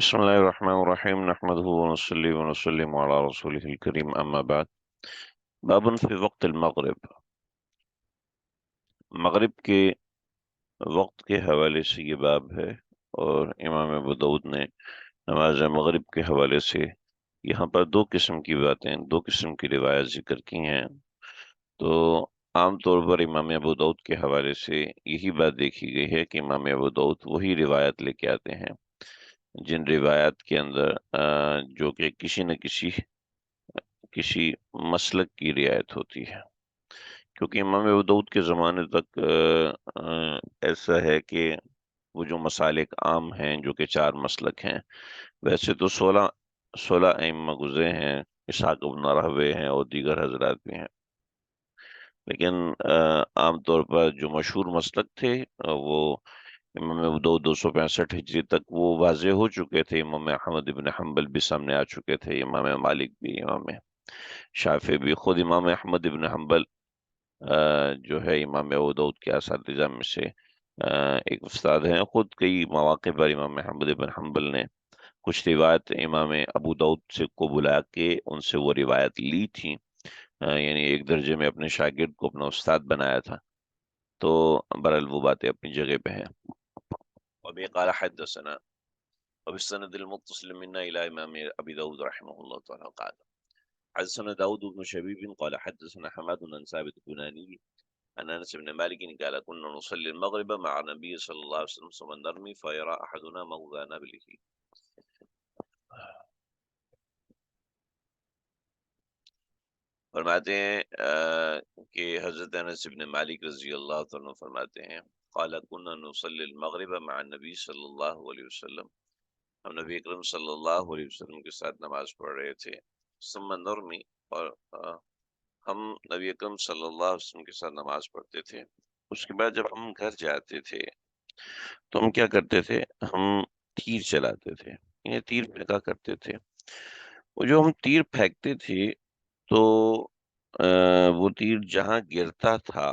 بسم الله الرحمن الرحيم نحمده ونصلي ونسلم على رسوله الكريم أما بعد. باب في وقت المغرب. مغرب کے وقت کے حوالے سے یہ باب ہے، اور امام ابو داؤد نے نماز مغرب کے حوالے سے یہاں پر دو قسم کی باتیں، دو قسم کی روایت ذکر کی ہیں. تو عام طور پر امام ابو داؤد کے حوالے سے یہی بات دیکھی گئی ہے کہ امام ابو داؤد وہی روایت لے کے آتے ہیں جن روایات کے اندر جو کہ کسی نہ کسی مسلک کی رعایت ہوتی ہے. کیونکہ امام ابو داؤد کے زمانے تک ایسا ہے کہ وہ جو مسالک عام ہیں جو کہ چار مسلک ہیں، ویسے تو سولہ ائمہ گزرے ہیں، اسحاق بن راہوے ہیں اور دیگر حضرات بھی ہیں، لیکن عام طور پر جو مشہور مسلک تھے وہ امام ابو داؤد 265 ہجری تک وہ واضح ہو چکے تھے. امام احمد ابن حنبل بھی سامنے آ چکے تھے، امام مالک بھی، امام شافعی بھی. خود امام احمد ابن حنبل جو ہے امام ابو داؤد کے اساتذہ میں سے ایک استاد ہیں. خود کئی مواقع پر امام احمد ابن حنبل نے کچھ روایت امام ابو داؤد سے کو بلا کے ان سے وہ روایت لی تھی، یعنی ایک درجے میں اپنے شاگرد کو اپنا استاد بنایا تھا. تو برحال وہ باتیں اپنی جگہ پہ ہیں. وبه قال حدثنا وبالسند المتصل منا الى امام ابي داود رحمه الله تعالى قال حدثنا داود بن شبيب قال حدثنا حماد بن ثابت البناني عن انس بن مالك قال كنا نصلي المغرب مع النبي صلى الله عليه وسلم ثم نرمي فيرى احدنا موضع نبله. فرماتے ہیں کہ حضرت انس بن مالک رضی اللہ عنہ فرماتے ہیں قال كنا نصلي المغرب مع النبي صلی اللہ علیہ وسلم، ہم نبی اکرم صلی اللہ علیہ وسلم کے ساتھ نماز پڑھ رہے تھے. ثم نرمی، اور ہم نبی اکرم صلی اللہ علیہ وسلم کے ساتھ نماز پڑھتے تھے. اس کے بعد جب ہم گھر جاتے تھے تو ہم کیا کرتے تھے، ہم تیر چلاتے تھے، یہ تیر پھینکا کرتے تھے. وہ جو ہم تیر پھینکتے تھے تو وہ تیر جہاں گرتا تھا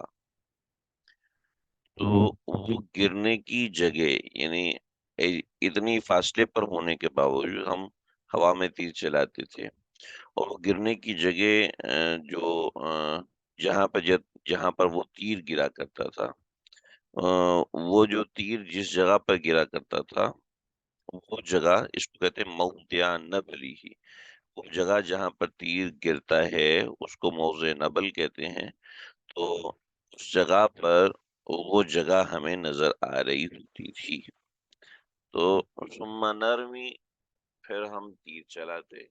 تو وہ گرنے کی جگہ، یعنی اتنی فاصلے پر ہونے کے باوجود ہم ہوا میں تیر چلاتے تھے، اور وہ گرنے کی جگہ جو جہاں پر وہ تیر گرا کرتا تھا، وہ جو تیر جس جگہ پر گرا کرتا تھا وہ جگہ اس کو کہتے ہیں موضع نبلی ہی. وہ جگہ جہاں پر تیر گرتا ہے اس کو موضع نبل کہتے ہیں. تو اس جگہ پر وہ جگہ ہمیں نظر آ رہی ہوتی تھی. تو ثم نرمی، پھر ہم تیر چلاتے.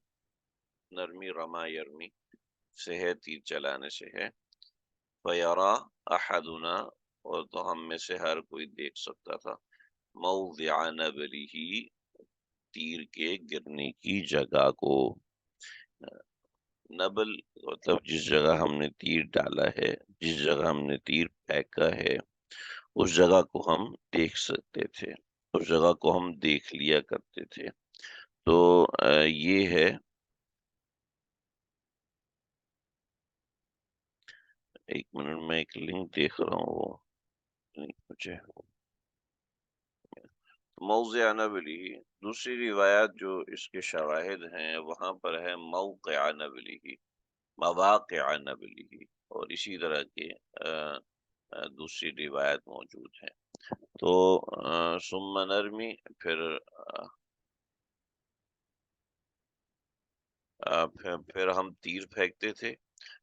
نرمی رما یرمی سے ہے، تیر چلانے سے ہے. فیرا احدنا، اور تو ہم میں سے ہر کوئی دیکھ سکتا تھا موضع نبلہ، تیر کے گرنے کی جگہ کو. نبل مطلب جس جگہ ہم نے تیر ڈالا ہے، جس جگہ ہم نے تیر پھینکا ہے اس جگہ کو ہم دیکھ سکتے تھے، اس جگہ کو ہم دیکھ لیا کرتے تھے. تو یہ ہے. ایک منٹ میں ایک لنک دیکھ رہا ہوں، وہ لنک مجھے موضع نبلی. دوسری روایات جو اس کے شواہد ہیں وہاں پر ہے موقع نبلی، مواقع نبلی، اور اسی طرح کے دوسری روایت موجود ہیں. تو ثم نرمی، پھر پھر ہم تیر پھینکتے تھے،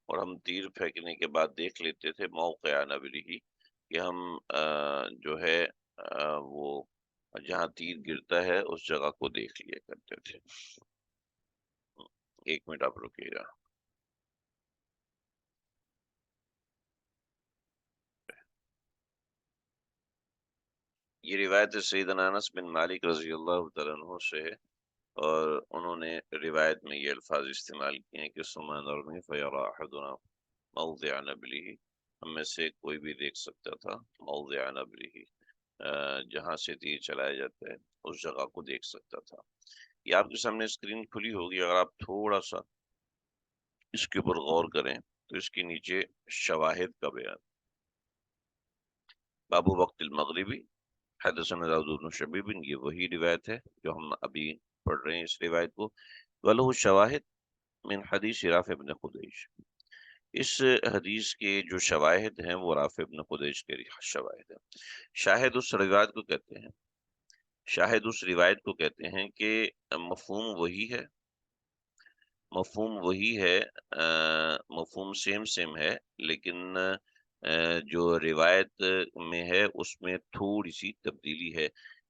اور ہم تیر پھینکنے کے بعد دیکھ لیتے تھے موقع نبلی کہ ہم جو ہے وہ جہاں تیر گرتا ہے اس جگہ کو دیکھ لیا کرتے تھے. ایک منٹ آپ رکیے گا. یہ روایت سیدنا انس بن مالک رضی اللہ تعالیٰ عنہ سے ہے، اور انہوں نے روایت میں یہ الفاظ استعمال کیے ہیں کہ ثم نرمی فیرا احدنا موضع نبلہ، ہم میں سے کوئی بھی دیکھ سکتا تھا موضع نبلہ، جہاں سے تیر چلایا جاتا ہے اس جگہ کو دیکھ سکتا تھا. یہ آپ کے سامنے اسکرین کھلی ہوگی، اگر آپ تھوڑا سا اس کے اوپر غور کریں تو اس کے نیچے شواہد کا بیان. باب وقت المغربی حدثنا داؤد بن شبیب، یہ وہی روایت ہے جو ہم ابھی پڑھ رہے ہیں اس روایت کو. وَلَهُ شواہد من حدیث رافع بن خدیج، اس حدیث کے جو شواہد ہیں وہ رافع بن خدیج کے شواہد ہیں. شاہد اس روایت کو کہتے ہیں، شاہد اس روایت کو کہتے ہیں کہ مفہوم وہی ہے، مفہوم وہی ہے، مفہوم سیم سیم ہے، لیکن جو روایت میں ہے اس میں تھوڑی سی تبدیلی ہے.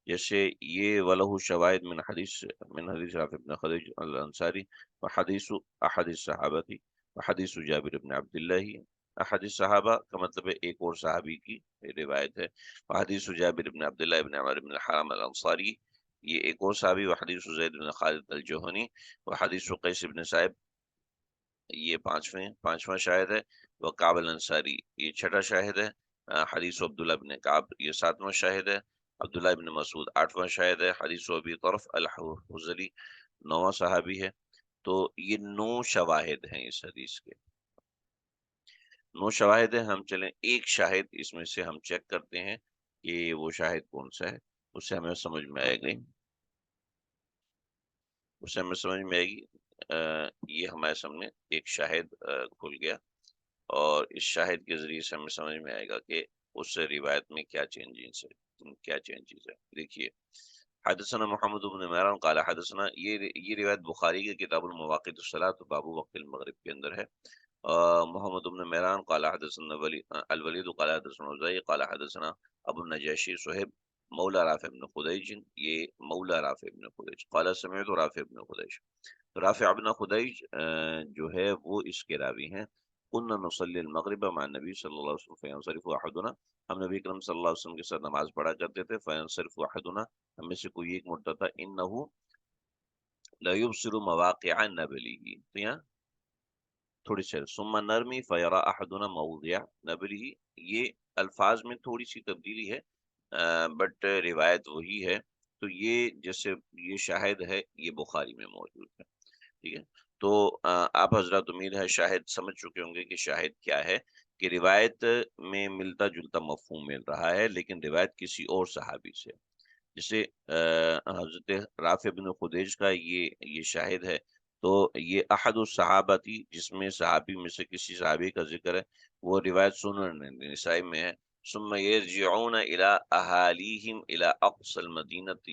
جیسے یہ وَلَهُ شواہد من حدیث رافع بن خدیج الانصاری وحدیث احد الصحابہ وحدیث جابر بن عبداللہ. احادیث صحابہ کا مطلب ہے ایک اور صحابی کی روایت ہے. وحدیث جابر بن عبداللہ بن عمر بن الحرام الانصاری، یہ ایک اور صحابی. وحدیث زید بن خالد الجوہنی وحدیث قیس بن صائب، یہ پانچواں شاہد ہے. وکعب الانصاری، یہ چھٹا شاہد ہے. حدیث عبداللہ بن کعب، یہ ساتواں شاہد ہے. عبداللہ بن مسعود آٹھواں شاہد ہے. حدیث ابی طرف الحزلی نواں صحابی ہے. تو یہ 9 شواہد ہیں اس حدیث کے، 9 شواہد ہیں. ہم چلیں ایک شاہد اس میں سے ہم چیک کرتے ہیں کہ وہ شاہد کون سا ہے، اس سے ہمیں سمجھ میں آئے گی، اس سے ہمیں سمجھ میں آئے گی. یہ ہمارے سامنے ایک شاہد کھل گیا، اور اس شاہد کے ذریعے سے ہمیں سمجھ میں آئے گا کہ اس سے روایت میں کیا چینجز ہے. دیکھیے، حدثنا محمد بن عمران قال حدثنا، یہ روایت بخاری کے کتاب المواقیت الصلاۃ باب وقت المغرب کے اندر ہے. محمد بن مہران قال حدثنا الولید قال حدثنا زئی قال حدثنا ابو النجاشی صہیب مولا رافع بن خدیج، یہ مولا رافع بن خدیج قال سمعت رافع بن خدیج. رافع بن خدیج جو ہے وہ اس کے راوی ہیں. كنا نصلي المغرب مع النبي صلی اللہ علیہ وسلم فينصرف احدنا، ہم نبی کرم صلی اللہ علیہ وسلم کے ساتھ نماز پڑھا کرتے تھے. فينصرف احدنا، ہم میں سے کوئی ایک مرتا تھا. انه لا يبصر مواقع نبله، تو یہاں تھوڑی سی ثم نرمی فیرا احدنا موضع نبله، یہ الفاظ میں تھوڑی سی تبدیلی ہے، بٹ روایت وہی ہے. تو یہ جیسے یہ شاہد ہے، یہ بخاری میں موجود ہے. ٹھیک ہے. تو آپ حضرات امید ہے شاہد سمجھ چکے ہوں گے کہ شاہد کیا ہے، کہ روایت میں ملتا جلتا مفہوم مل رہا ہے لیکن روایت کسی اور صحابی سے. جیسے حضرت رافع بن خدیج کا یہ شاہد ہے، تو یہ احد الصحابہ تھی جس میں صحابی میں سے کسی صحابی کا ذکر ہے. وہ روایت سنن نسائی میں ہے. ثم يرجعون الى اهاليهم الى اقصى المدينة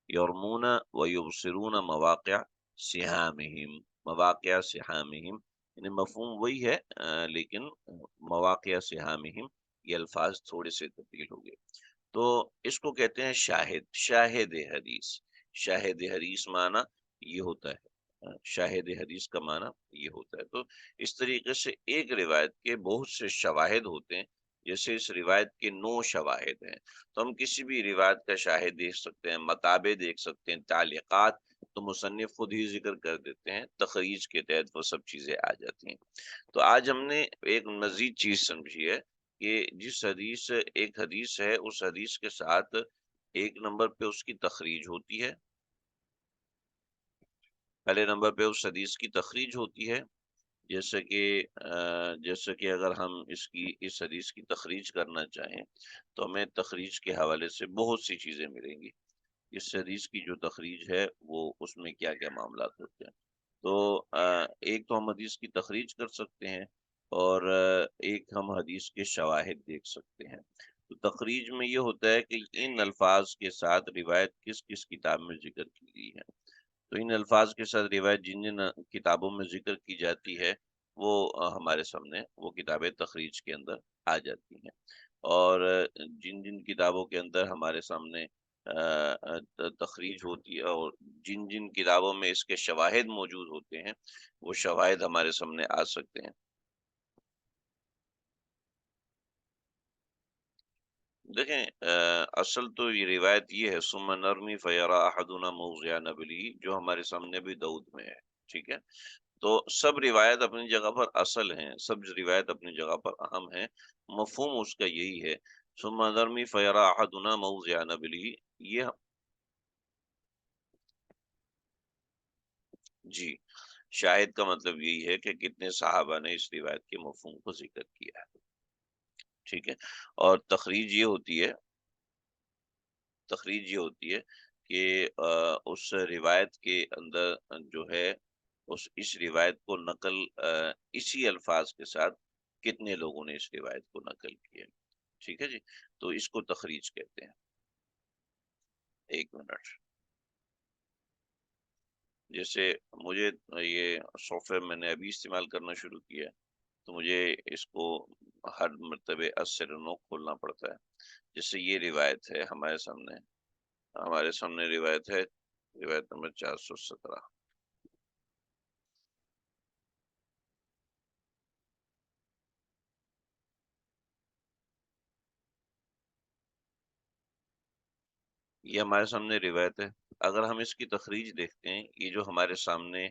يرمون ويبصرون مواقع سهامهم، مواقع سهامهم یعنی مفہوم وہی ہے، لیکن مواقع سهامهم یہ الفاظ تھوڑے سے تبدیل ہو گئے. تو اس کو کہتے ہیں شاہد، شاہد حدیث. شاہد حدیث معنی یہ ہوتا ہے، شاہد حدیث کا معنی یہ ہوتا ہے. تو اس طریقے سے ایک روایت کے بہت سے شواہد ہوتے ہیں. جیسے اس روایت کے 9 شواہد ہیں، تو ہم کسی بھی روایت کا شاہد دیکھ سکتے ہیں، متابع دیکھ سکتے ہیں، تعلیقات تو مصنف خود ہی ذکر کر دیتے ہیں، تخریج کے تحت وہ سب چیزیں آ جاتی ہیں. تو آج ہم نے ایک مزید چیز سمجھی ہے کہ جس حدیث ایک حدیث ہے، اس حدیث کے ساتھ ایک نمبر پہ اس کی تخریج ہوتی ہے، پہلے نمبر پہ اس حدیث کی تخریج ہوتی ہے. جیسے کہ اگر ہم اس حدیث کی تخریج کرنا چاہیں تو ہمیں تخریج کے حوالے سے بہت سی چیزیں ملیں گی. اس حدیث کی جو تخریج ہے وہ اس میں کیا کیا معاملات ہوتے ہیں. تو ایک تو ہم حدیث کی تخریج کر سکتے ہیں، اور ایک ہم حدیث کے شواہد دیکھ سکتے ہیں. تو تخریج میں یہ ہوتا ہے کہ ان الفاظ کے ساتھ روایت کس کس کتاب میں ذکر کی گئی ہے. تو ان الفاظ کے ساتھ روایت جن جن کتابوں میں ذکر کی جاتی ہے وہ ہمارے سامنے وہ کتابیں تخریج کے اندر آ جاتی ہیں. اور جن جن کتابوں کے اندر ہمارے سامنے تخریج ہوتی ہے، اور جن جن کتابوں میں اس کے شواہد موجود ہوتے ہیں، وہ شواہد ہمارے سامنے آ سکتے ہیں. دیکھیں، اصل تو یہ روایت یہ ہے ثم نرمی فیرا احدنا موضع نبلی، جو ہمارے سامنے بھی دعود میں ہے. ٹھیک ہے. تو سب روایت اپنی جگہ پر اصل ہیں، سب روایت اپنی جگہ پر اہم ہیں. مفہوم اس کا یہی ہے ثم نرمی فیرا احدنا موضع نبلی. یہ جی، شاہد کا مطلب یہی ہے کہ کتنے صحابہ نے اس روایت کے مفہوم کو ذکر کیا ہے. ٹھیک ہے، اور تخریج یہ ہوتی ہے کہ اس روایت کے اندر جو ہے اس روایت کو نقل اسی الفاظ کے ساتھ کتنے لوگوں نے اس روایت کو نقل کیا، ٹھیک ہے جی، تو اس کو تخریج کہتے ہیں۔ ایک منٹ، جیسے مجھے یہ سافٹ ویئر میں نے ابھی استعمال کرنا شروع کیا ہے، تو مجھے اس کو ہر مرتبہ از سے نو کھولنا پڑتا ہے۔ جیسے یہ روایت ہے ہمارے سامنے روایت ہے، روایت نمبر 417۔ یہ ہمارے سامنے روایت ہے۔ اگر ہم اس کی تخریج دیکھتے ہیں، یہ جو ہمارے سامنے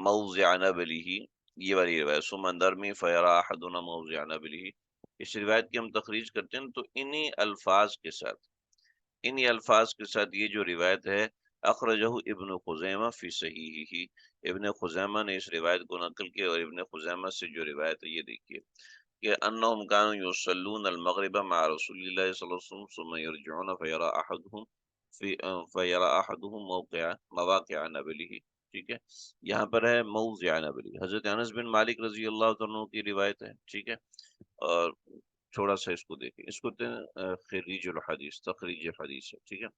موضع نبلہ، یہ والی روایت سمندر میں فیرا احدنا موضع نبلہ، اس روایت کی ہم تخریج کرتے ہیں تو انہی الفاظ کے ساتھ یہ جو روایت ہے، اخرجہ ابن خزیمہ فی صحیحہ، ابن خزیمہ نے اس روایت کو نقل کیا، اور ابن خزیمہ سے جو روایت ہے یہ دیکھیے کہ انہم کانوا یصلون المغرب مع رسول اللہ صلی اللہ علیہ وسلم ثم یرجعون فیرا احدهم مواقع نبلہ، ٹھیک ہے، یہاں پر ہے موضع نبلہ، حضرت انس بن مالک رضی اللہ عنہ کی روایت ہے، ٹھیک ہے، اور تھوڑا سا اس کو دیکھیں، اس کو خریج الحدیث، تخریج حدیث ہے، ٹھیک ہے،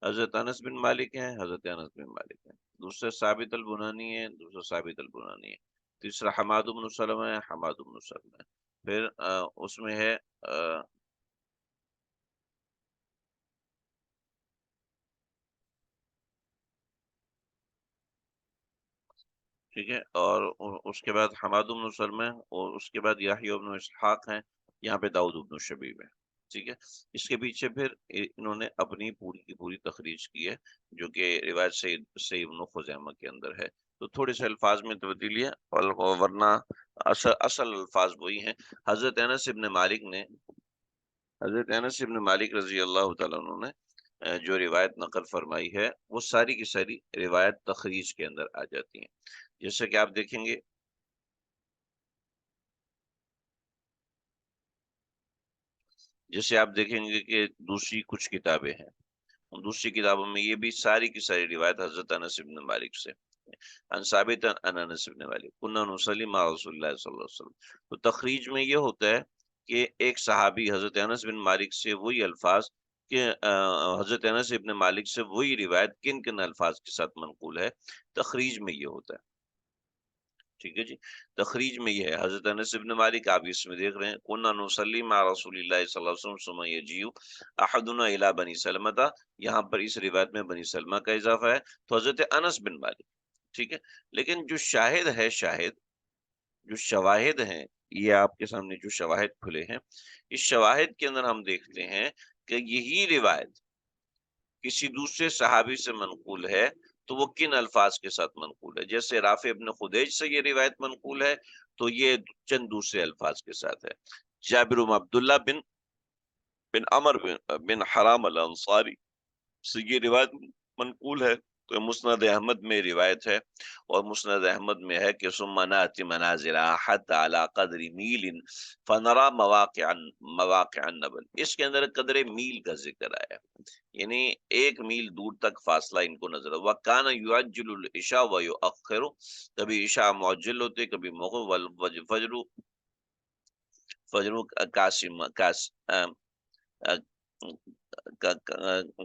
حضرت انس بن مالک ہیں، حضرت انس بن مالک ہیں، دوسرے ثابت البنانی ہے، دوسرا ثابت البنانی ہے، تیسرا حماد بن سلمہ ہے، حماد بن سلمہ ہے، پھر اس میں ہے ٹھیک ہے، اور اس کے بعد حماد بن سلمہ ہے، اور اس کے بعد یحییٰ بن اسحاق ہیں، یہاں پہ داؤد بن شبیب ہے، ٹھیک ہے، اس کے پیچھے پھر انہوں نے اپنی پوری کی پوری تخریج کی ہے، جو کہ روایت سے ابن خزیمہ کے اندر ہے، تو تھوڑے سے الفاظ میں تبدیلی ہے، اور ورنہ اصل الفاظ وہی ہیں۔ حضرت انس ابن مالک رضی اللہ تعالیٰ عنہ نے جو روایت نقل فرمائی ہے، وہ ساری کی ساری روایت تخریج کے اندر آ جاتی ہیں، جیسے کہ آپ دیکھیں گے، کہ دوسری کچھ کتابیں ہیں، ان دوسری کتابوں میں یہ بھی ساری کی ساری روایت حضرت انس بن مالک سے، ان ثابت ان انس بن مالک كنا نصلي مع رسول اللہ صلی اللہ علیہ وسلم، تو تخریج میں یہ ہوتا ہے کہ ایک صحابی حضرت انس بن مالک سے وہی الفاظ کہ حضرت انس بن مالک سے وہی روایت کن کن الفاظ کے ساتھ منقول ہے، تخریج میں یہ ہوتا ہے، ٹھیک ہے جی، تخریج میں یہ ہے، حضرت انس بن مالک آپ اس میں دیکھ رہے ہیں، كنا نصلي مع رسول اللہ صلی اللہ علیہ وسلم ثم يجيء احدنا الى بني سلمہ، یہاں پر اس روایت میں بنی سلمہ کا اضافہ ہے، تو حضرت انس بن مالک، ٹھیک ہے، لیکن جو شواہد ہیں، یہ آپ کے سامنے جو شواہد کھلے ہیں، اس شواہد کے اندر ہم دیکھتے ہیں کہ یہی روایت کسی دوسرے صحابی سے منقول ہے، تو وہ کن الفاظ کے ساتھ منقول ہے، جیسے رافع ابن خدیج سے یہ روایت منقول ہے، تو یہ چند دوسرے الفاظ کے ساتھ ہے، جابر بن عبداللہ بن عمر بن حرام الانصاری سے یہ روایت منقول ہے، تو مسند احمد میں روایت ہے، اور مسند احمد میں ہے کہ ثم نأتی منازل حتى على قدر میل فنرى مواقع النبل، اس کے اندر قدر میل کا ذکر آیا، یعنی 1 میل دور تک فاصلہ ان کو نظر آیا، وَكَانَ يُعَجِّلُ الْعِشَاءَ وَيُؤَخِّرُ، کبھی عشاء معجل ہوتے، کبھی مغرب، فجر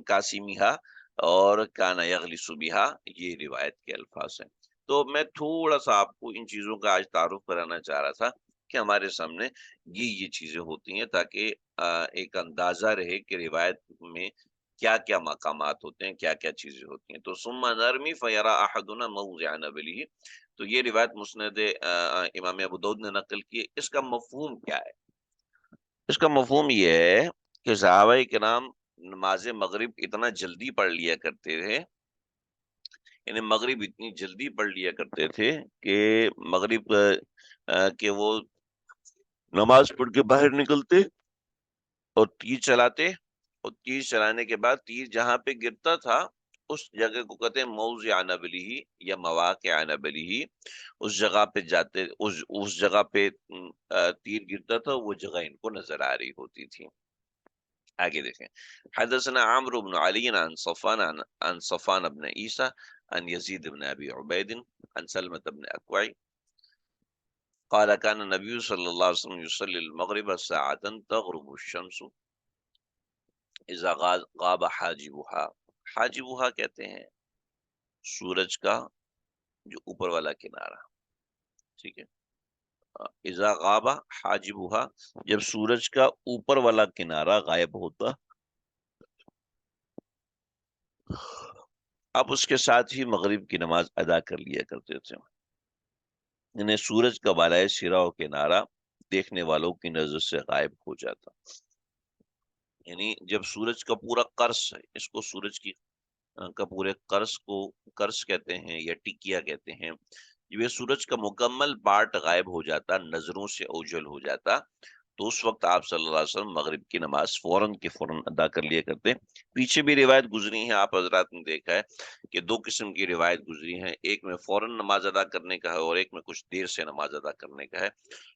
قاسمیہ اور کانا یغلس بہا، یہ روایت کے الفاظ ہیں، تو میں تھوڑا سا آپ کو ان چیزوں کا آج تعارف کرانا چاہ رہا تھا کہ ہمارے سامنے یہ چیزیں ہوتی ہیں، تاکہ ایک اندازہ رہے کہ روایت میں کیا کیا مقامات ہوتے ہیں، کیا کیا چیزیں ہوتی ہیں، تو ثم نرمی فیرا احدنا موضع نبلہ، تو یہ روایت مسند امام ابو داؤد نے نقل کی ہے، اس کا مفہوم کیا ہے؟ اس کا مفہوم یہ ہے کہ صحابہ کرام نماز مغرب اتنا جلدی پڑھ لیا کرتے تھے، یعنی مغرب اتنی جلدی پڑھ لیا کرتے تھے کہ مغرب کہ وہ نماز پڑھ کے باہر نکلتے اور تیر چلاتے، اور تیر چلانے کے بعد تیر جہاں پہ گرتا تھا اس جگہ کو کہتے ہیں موضع نبلی یا مواقع نبلی، اس جگہ پہ جاتے، اس جگہ پہ تیر گرتا تھا، وہ جگہ ان کو نظر آ رہی ہوتی تھی۔ آگے دیکھیں، حدثنا عمرو بن علی عن صفان بن عیسیٰ عن یزید بن ابی عبید عن سلمة بن اکوع قال كان النبي صلی اللہ علیہ وسلم يصلي المغرب ساعة تغرب الشمس اذا غاب حاجبها، حاجبها کہتے ہیں سورج کا جو اوپر والا کنارہ، ٹھیک ہے، اذا غاب حاجبها جب سورج کا اوپر والا کنارہ غائب ہوتا، اب اس کے ساتھ ہی مغرب کی نماز ادا کر لیا کرتے تھے، یعنی سورج کا بالائے سرا و کنارہ دیکھنے والوں کی نظر سے غائب ہو جاتا، یعنی جب سورج کا پورا قرص ہے، اس کو سورج کی کا پورے قرص کو قرص کہتے ہیں یا ٹکیا کہتے ہیں، جب یہ سورج کا مکمل پارٹ غائب ہو جاتا، نظروں سے اوجھل ہو جاتا، تو اس وقت آپ صلی اللہ علیہ وسلم مغرب کی نماز فوراً کی فوراً ادا کر لیا کرتے۔ پیچھے بھی روایت گزری ہے، آپ حضرات نے دیکھا ہے کہ دو قسم کی روایت گزری ہیں، ایک میں فوراً نماز ادا کرنے کا ہے اور ایک میں کچھ دیر سے نماز ادا کرنے کا ہے،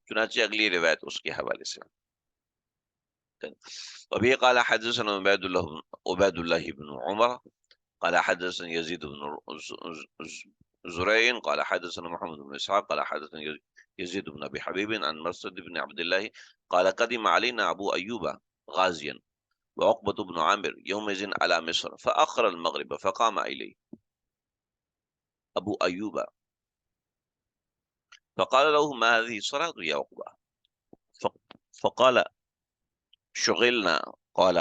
چنانچہ اگلی روایت اس کے حوالے سے۔ وبه قال حدثنا عبید اللہ بن عمر قال حدثنا يزيد بن زريع قال حدثنا محمد بن اسحاق قال حدثنا يزيد بن ابي حبيب عن مرصد بن عبد الله قال قدم علينا ابو ايوب غازيا وعقبة بن عامر يومئذ على مصر فاخر المغرب فقام اليه ابو ايوب فقال له ما هذه الصلاة يا عقبة؟ فقال شغلنا، قال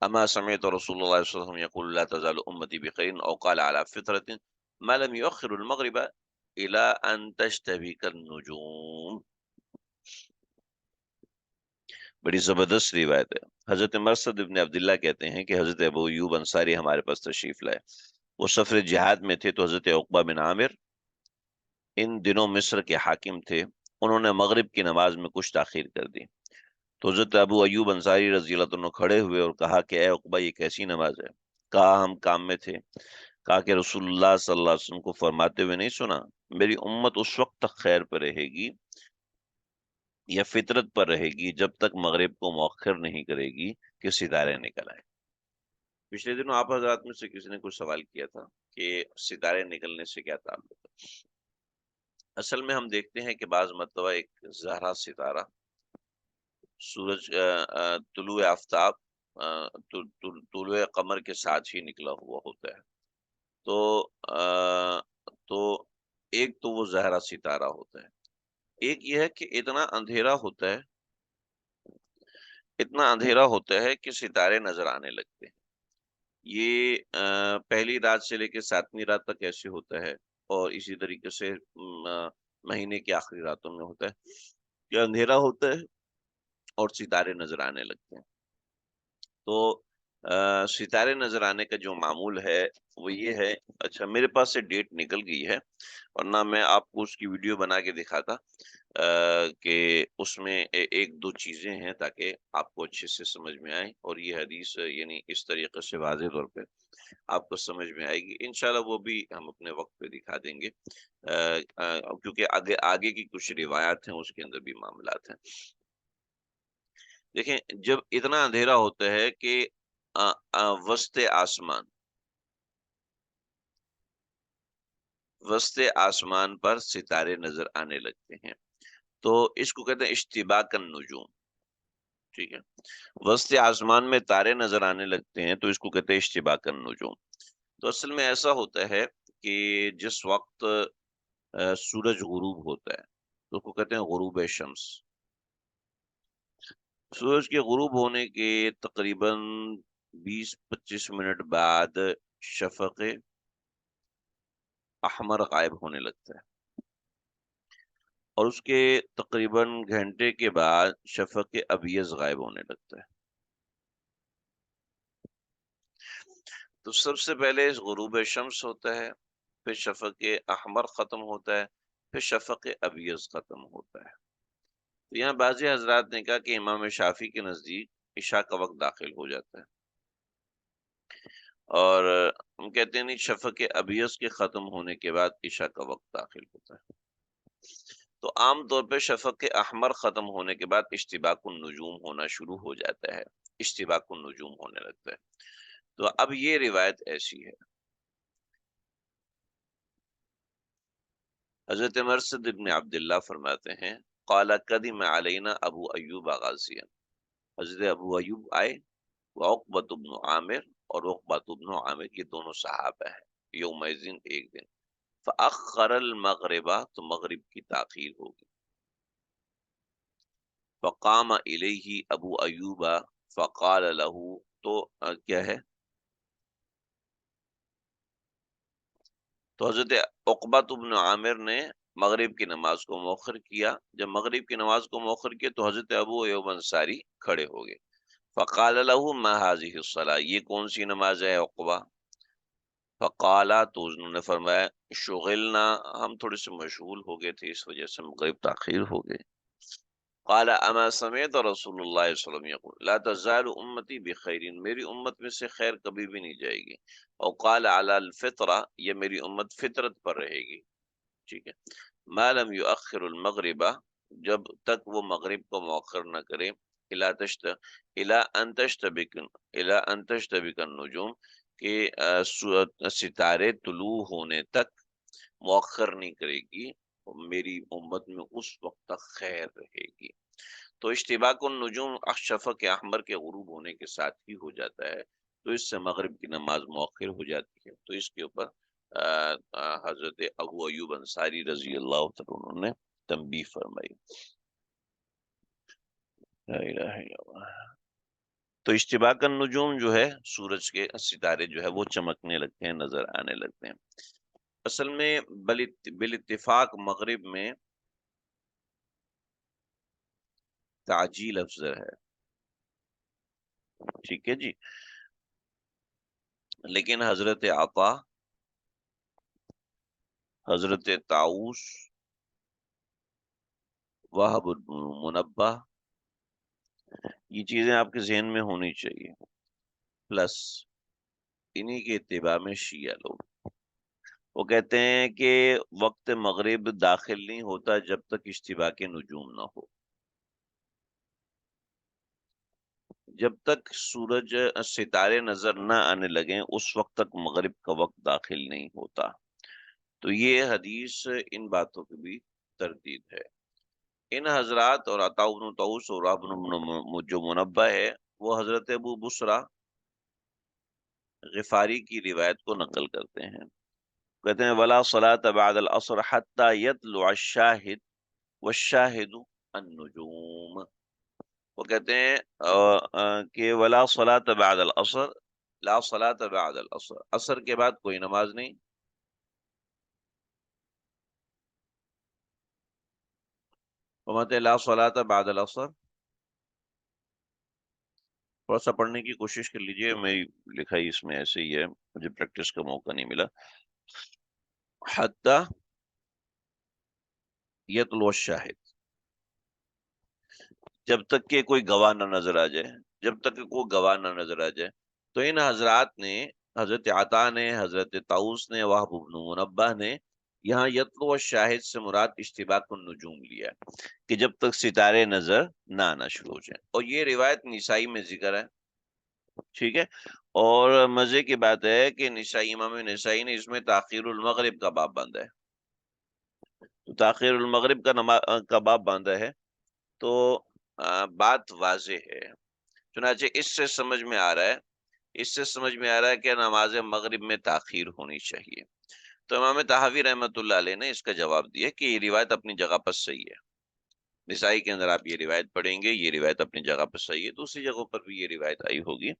اما سمعت رسول الله صلى الله عليه وسلم يقول لا تزال امتي بخير، او قال على فطرة ما لم يؤخر المغرب الى ان تشتبك النجوم۔ بڑی زبردست روایت ہے۔ حضرت مرثد ابن عبداللہ کہتے ہیں کہ حضرت ابو ایوب انصاری ہمارے پاس تشریف لائے، وہ سفر جہاد میں تھے، تو حضرت عقبہ بن عامر ان دنوں مصر کے حاکم تھے، انہوں نے مغرب کی نماز میں کچھ تاخیر کر دی، تو حضرت ابو ایوب انصاری رضی اللہ عنہ کھڑے ہوئے اور کہا کہ اے عقبہ یہ کیسی نماز ہے؟ کہا ہم کام میں تھے۔ کہا کہ رسول اللہ صلی اللہ علیہ وسلم کو فرماتے ہوئے نہیں سنا، میری امت اس وقت تک خیر پر رہے گی یا فطرت پر رہے گی جب تک مغرب کو مؤخر نہیں کرے گی کہ ستارے نکل آئے۔ پچھلے دنوں آپ حضرات میں سے کسی نے کچھ سوال کیا تھا کہ ستارے نکلنے سے کیا تعلق ہے۔ اصل میں ہم دیکھتے ہیں کہ بعض مرتبہ ایک زہرا ستارہ سورج طلوع آفتاب طلوع قمر کے ساتھ ہی نکلا ہوا ہوتا ہے، تو تو ایک تو وہ زہرا ستارہ ہوتا ہے، ایک یہ ہے کہ اتنا اندھیرا ہوتا ہے کہ ستارے نظر آنے لگتے ہیں۔ یہ پہلی رات سے لے کے 7ویں رات تک ایسے ہوتا ہے، اور اسی طریقے سے مہینے کی آخری راتوں میں ہوتا ہے کہ اندھیرا ہوتا ہے اور ستارے نظر آنے لگتے ہیں۔ تو ستارے نظر آنے کا جو معمول ہے وہ یہ ہے، اچھا میرے پاس سے ڈیٹ نکل گئی ہے، ورنہ میں آپ کو اس کی ویڈیو بنا کے دکھاتا کہ اس میں ایک دو چیزیں ہیں تاکہ آپ کو اچھے سے سمجھ میں آئے، اور یہ حدیث یعنی اس طریقے سے واضح طور پہ آپ کو سمجھ میں آئے گی انشاءاللہ، وہ بھی ہم اپنے وقت پہ دکھا دیں گے، کیونکہ آگے کی کچھ روایات ہیں اس کے اندر بھی معاملات ہیں۔ دیکھیں جب اتنا اندھیرا ہوتا ہے کہ وسط آسمان پر ستارے نظر آنے لگتے ہیں، تو اس کو کہتے ہیں اشتباک النجوم، ٹھیک ہے، وسط آسمان میں تارے نظر آنے لگتے ہیں تو اس کو کہتے ہیں اشتباک النجوم۔ تو اصل میں ایسا ہوتا ہے کہ جس وقت سورج غروب ہوتا ہے تو اس کو کہتے ہیں غروب شمس۔ سورج کے غروب ہونے کے تقریباً 20-25 منٹ بعد شفق احمر غائب ہونے لگتا ہے، اور اس کے تقریباً گھنٹے کے بعد شفق ابیض غائب ہونے لگتا ہے۔ تو سب سے پہلے غروب شمس ہوتا ہے، پھر شفق احمر ختم ہوتا ہے، پھر شفق ابیض ختم ہوتا ہے۔ تو یہاں بعضی حضرات نے کہا کہ امام شافعی کے نزدیک عشاء کا وقت داخل ہو جاتا ہے، اور ہم کہتے ہیں نہیں، شفق ابیض کے ختم ہونے کے بعد عشاء کا وقت داخل ہوتا ہے۔ تو عام طور پہ شفق احمر ختم ہونے کے بعد اشتباک النجوم ہونا شروع ہو جاتا ہے، اشتباک النجوم ہونے لگتا ہے۔ تو اب یہ روایت ایسی ہے، حضرت مرثد ابن عبداللہ فرماتے ہیں قال قدم علینا ابو ایوب غازیا، حضرت ابو ایوب آئے، وعقبۃ بن عامر، اور عقبۃ بن عامر، یہ دونوں صحابہ ہیں، یوم ایک دن، فاخر المغرب، تو مغرب کی تاخیر ہوگی، فقام الیہ ابو ایوب فقال له، تو کیا ہے، تو حضرت عقبۃ بن عامر نے مغرب کی نماز کو مؤخر کیا، جب مغرب کی نماز کو مؤخر کیا تو حضرت ابو ایوب انصاری کھڑے ہو گئے، فقال له ما هذه الصلاة، یہ کون سی نماز ہے عقبہ، فقالا، تو انہوں نے فرمایا شغلنا، ہم تھوڑے سے مشغول ہو گئے تھے اس وجہ سے مغرب تاخیر ہو گئی، قال اما سمعت رسول اللہ صلی اللہ علیہ وسلم یقول لا تزال امتی بخیر، میری امت میں سے خیر کبھی بھی نہیں جائے گی، اور قال علی الفطرہ، یہ میری امت فطرت پر رہے گی، ٹھیک ہے، ما لم یؤخر المغرب، جب تک وہ مغرب کو مؤخر نہ کرے، الا ان تشتبک النجوم، کہ ستارے طلوع ہونے تک مؤخر نہیں کرے گی، میری امت میں اس وقت تک خیر رہے گی۔ تو اشتباک النجوم شفق احمر کے غروب ہونے کے ساتھ ہی ہو جاتا ہے، تو اس سے مغرب کی نماز مؤخر ہو جاتی ہے، تو اس کے اوپر حضرت ابو ایوب انصاری رضی اللہ تعالیٰ عنہ نے تنبیہ فرمائی۔ لا الہ الا اللہ۔ تو اشتباک النجوم جو ہے، سورج کے ستارے جو ہے وہ چمکنے لگتے ہیں، نظر آنے لگتے ہیں۔ اصل میں بالاتفاق مغرب میں تعجیل افضل ہے، ٹھیک ہے جی، لیکن حضرت عطا، حضرت طاؤس، وہب بن منبہ، یہ چیزیں آپ کے ذہن میں ہونی چاہیے، پلس انہی کے اتباع میں شیعہ لوگ، وہ کہتے ہیں کہ وقت مغرب داخل نہیں ہوتا جب تک اشتباک نجوم نہ ہو، جب تک سورج ستارے نظر نہ آنے لگیں اس وقت تک مغرب کا وقت داخل نہیں ہوتا۔ تو یہ حدیث ان باتوں کی بھی تردید ہے۔ ان حضرات اور عطا بن طاؤس اور وہب بن جو منبہ ہے، وہ حضرت ابو بصرہ غفاری کی روایت کو نقل کرتے ہیں، کہتے ہیں ولا صلاة بعد العصر حتى يطلع الشاہد والشاہد النجوم، وہ کہتے ہیں کہ ولا صلاة بعد العصر، لا صلاة بعد العصر، عصر کے بعد کوئی نماز نہیں، فرماتے لا صلاة بعد العصر، تھوڑا سا پڑھنے کی کوشش کر لیجئے، میری لکھائی اس میں ایسے ہی ہے، مجھے پریکٹس کا موقع نہیں ملا، حتی یطلع الشاہد، جب تک کہ کوئی گواہ نہ نظر آ جائے، جب تک کہ کوئی گواہ نہ نظر آ جائے۔ تو ان حضرات نے، حضرت عطا نے، حضرت طاؤس نے، وہب بن منبہ نے، یہاں یطلع الشاہد سے مراد اشتباک النجوم لیا ہے، کہ جب تک ستارے نظر نہ آنا شروع ہو جائیں، اور یہ روایت نسائی میں ذکر ہے، ٹھیک ہے، اور مزے کی بات ہے کہ نسائی، امام نسائی نے اس میں تاخیر المغرب کا باب باندھا ہے، تو تاخیر المغرب کا باب باندھا ہے، تو بات واضح ہے، چنانچہ اس سے سمجھ میں آ رہا ہے، اس سے سمجھ میں آ رہا ہے کہ نماز مغرب میں تاخیر ہونی چاہیے۔ تو امام طحاوی رحمۃ اللہ علیہ نے اس کا جواب دیا کہ یہ روایت اپنی جگہ پر صحیح ہے، نسائی کے اندر آپ یہ روایت پڑھیں گے، یہ روایت اپنی جگہ پر صحیح ہے، دوسری جگہوں پر بھی یہ روایت آئی ہوگی،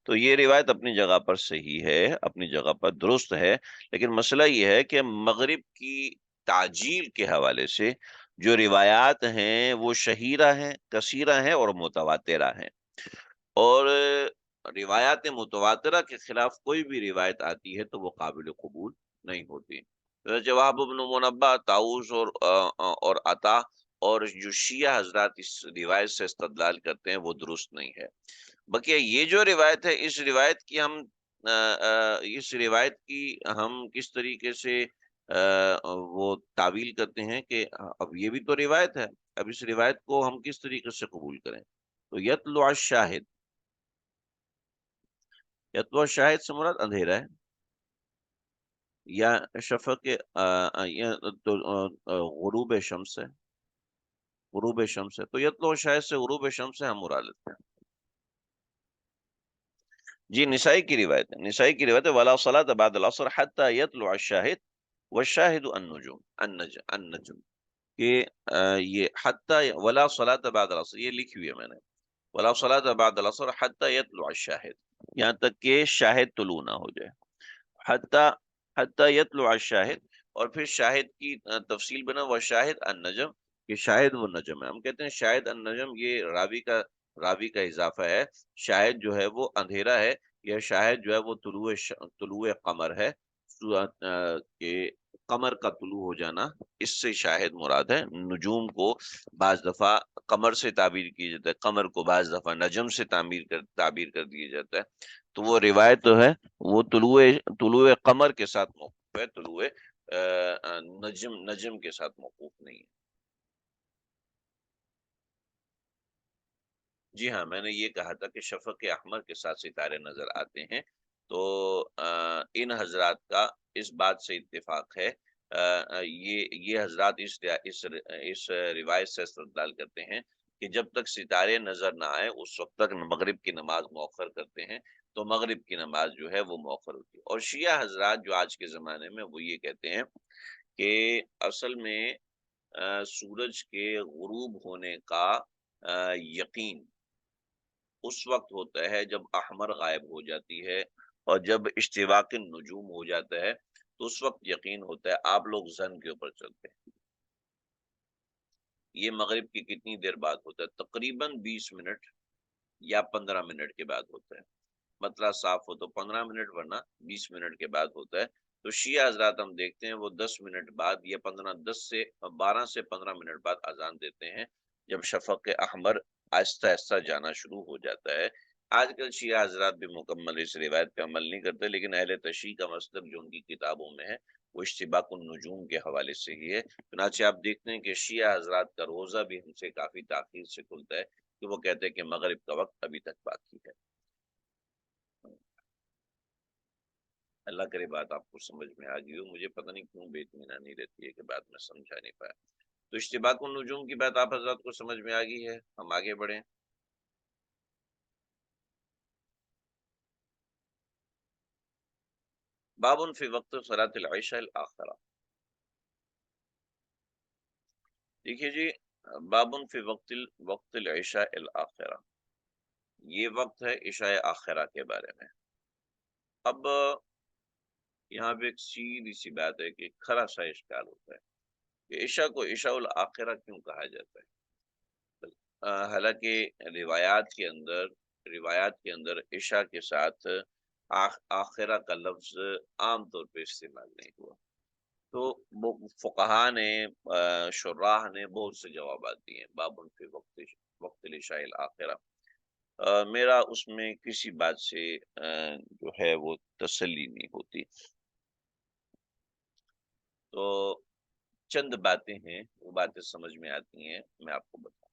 تو یہ روایت اپنی جگہ پر صحیح ہے، اپنی جگہ پر درست ہے، لیکن مسئلہ یہ ہے کہ مغرب کی تعجیل کے حوالے سے جو روایات ہیں وہ شہیرہ ہیں، کثیرہ ہیں اور متواترہ ہیں، اور روایات متواترہ کے خلاف کوئی بھی روایت آتی ہے تو وہ قابل قبول نہیں ہوتی۔ وہب بن منبہ، طاؤس اور عطا اور جو شیعہ حضرات اس روایت سے استدلال کرتے ہیں وہ درست نہیں ہے۔ بقیہ یہ جو روایت ہے، اس روایت کی ہم اس روایت کی ہم کس طریقے سے وہ تعویل کرتے ہیں کہ اب یہ بھی تو روایت ہے، اب اس روایت کو ہم کس طریقے سے قبول کریں؟ تو یطلع الشاہد، یطلع الشاہد سے مراد اندھیرا ہے، یا شفق یا تو غروب شمس ہے، غروب شمس ہے، تو یطلع الشاہد سے غروب شمس سے ہم مراد لیتے ہیں۔ جی نسائی کی روایت ہے، نسائی کی روایت ہے وَلَا صَلَاةَ بَعْدَ الْعَصْرِ حَتَّى يَطْلُعَ الشَّاهِدُ وَالشَّاهِدُ النجم کہ یہ حتیٰ وَلَا صَلَاةَ بَعْدَ الْعَصْرِ یہ لکھی ہوئی ہے میں نے، وَلَا صَلَاةَ بَعْدَ الْعَصْرِ حَتَّى يَطْلُعَ الشَّاهِدُ یہاں تک کہ شاہد طلوع نہ ہو جائے، حتیٰ حتیٰ یطلع الشاہد، اور پھر شاہد کی تفصیل بنا وہ شاہد النجم کہ شاہد وہ نجم ہے، ہم کہتے ہیں شاہد النجم یہ راوی کا اضافہ ہے، شاہد جو ہے وہ اندھیرا ہے، یا شاہد جو ہے وہ طلوع قمر ہے، کہ قمر کا طلوع ہو جانا، اس سے شاہد مراد ہے۔ نجوم کو بعض دفعہ قمر سے تعبیر کی جاتا ہے، قمر کو بعض دفعہ نجم سے تعبیر کر دیا جاتا ہے، تو وہ روایت تو ہے وہ طلوع قمر کے ساتھ موقوف ہے، طلوع نجم کے ساتھ موقوف نہیں ہے۔ جی ہاں، میں نے یہ کہا تھا کہ شفق احمر کے ساتھ ستارے نظر آتے ہیں، تو ان حضرات کا اس بات سے اتفاق ہے، یہ حضرات اس روایت سے استدلال کرتے ہیں کہ جب تک ستارے نظر نہ آئے اس وقت تک مغرب کی نماز مؤخر کرتے ہیں، تو مغرب کی نماز جو ہے وہ مؤخر ہوتی ہے۔ اور شیعہ حضرات جو آج کے زمانے میں وہ یہ کہتے ہیں کہ اصل میں سورج کے غروب ہونے کا یقین اس وقت ہوتا ہے جب احمر غائب ہو جاتی ہے، اور جب اشتباق النجوم ہو جاتا ہے تو اس وقت یقین ہوتا ہے، آپ لوگ زن کے اوپر چلتے ہیں۔ یہ مغرب کی کتنی دیر بعد ہوتا ہے؟ تقریباً 20 منٹ یا 15 منٹ کے بعد ہوتا ہے، مطلع صاف ہو تو 15 منٹ، ورنہ 20 منٹ کے بعد ہوتا ہے۔ تو شیعہ حضرات ہم دیکھتے ہیں وہ 10 منٹ بعد یا 12 سے 15 منٹ بعد اذان دیتے ہیں، جب شفق احمر آہستہ آہستہ جانا شروع ہو جاتا ہے۔ آج کل شیعہ حضرات بھی مکمل اس روایت پہ عمل نہیں کرتے، لیکن اہل تشیع کا مسلک جو ان کی کتابوں میں ہے وہ اشتباق النجوم کے حوالے سے ہی ہے۔ چنانچہ آپ دیکھتے ہیں کہ شیعہ حضرات کا روزہ بھی ہم سے کافی تاخیر سے کھلتا ہے، کہ وہ کہتے ہیں کہ مغرب کا وقت ابھی تک باقی ہے۔ اللہ کرے بات آپ کو سمجھ میں آ گئی ہو، مجھے پتہ نہیں کیوں بے اطمینانی رہتی ہے کہ بات میں سمجھا نہیں پایا۔ تو اشتباق النجوم کی بات آپ حضرات کو سمجھ میں آ گئی ہے، ہم آگے بڑھیں۔ باب فی وقت صلاۃ العشاء الآخرہ، دیکھیے جی، باب فی وقت العشاء الآخرہ، یہ وقت ہے عشاء آخرہ کے بارے میں۔ اب یہاں پہ ایک سیدھی سی بات ہے کہ کھرا سا اشکال ہوتا ہے کہ عشاء کو عشاء الآخرہ کیوں کہا جاتا ہے؟ حالانکہ روایات کے اندر عشاء کے ساتھ آخرہ کا لفظ عام طور پہ استعمال نہیں ہوا، تو فقہا نے شراح نے بہت سے جوابات دیے ہیں باب فی وقت العشاء الآخرہ۔ میرا اس میں کسی بات سے جو ہے وہ تسلی نہیں ہوتی، تو چند باتیں ہیں وہ باتیں سمجھ میں آتی ہیں، میں آپ کو بتاؤں۔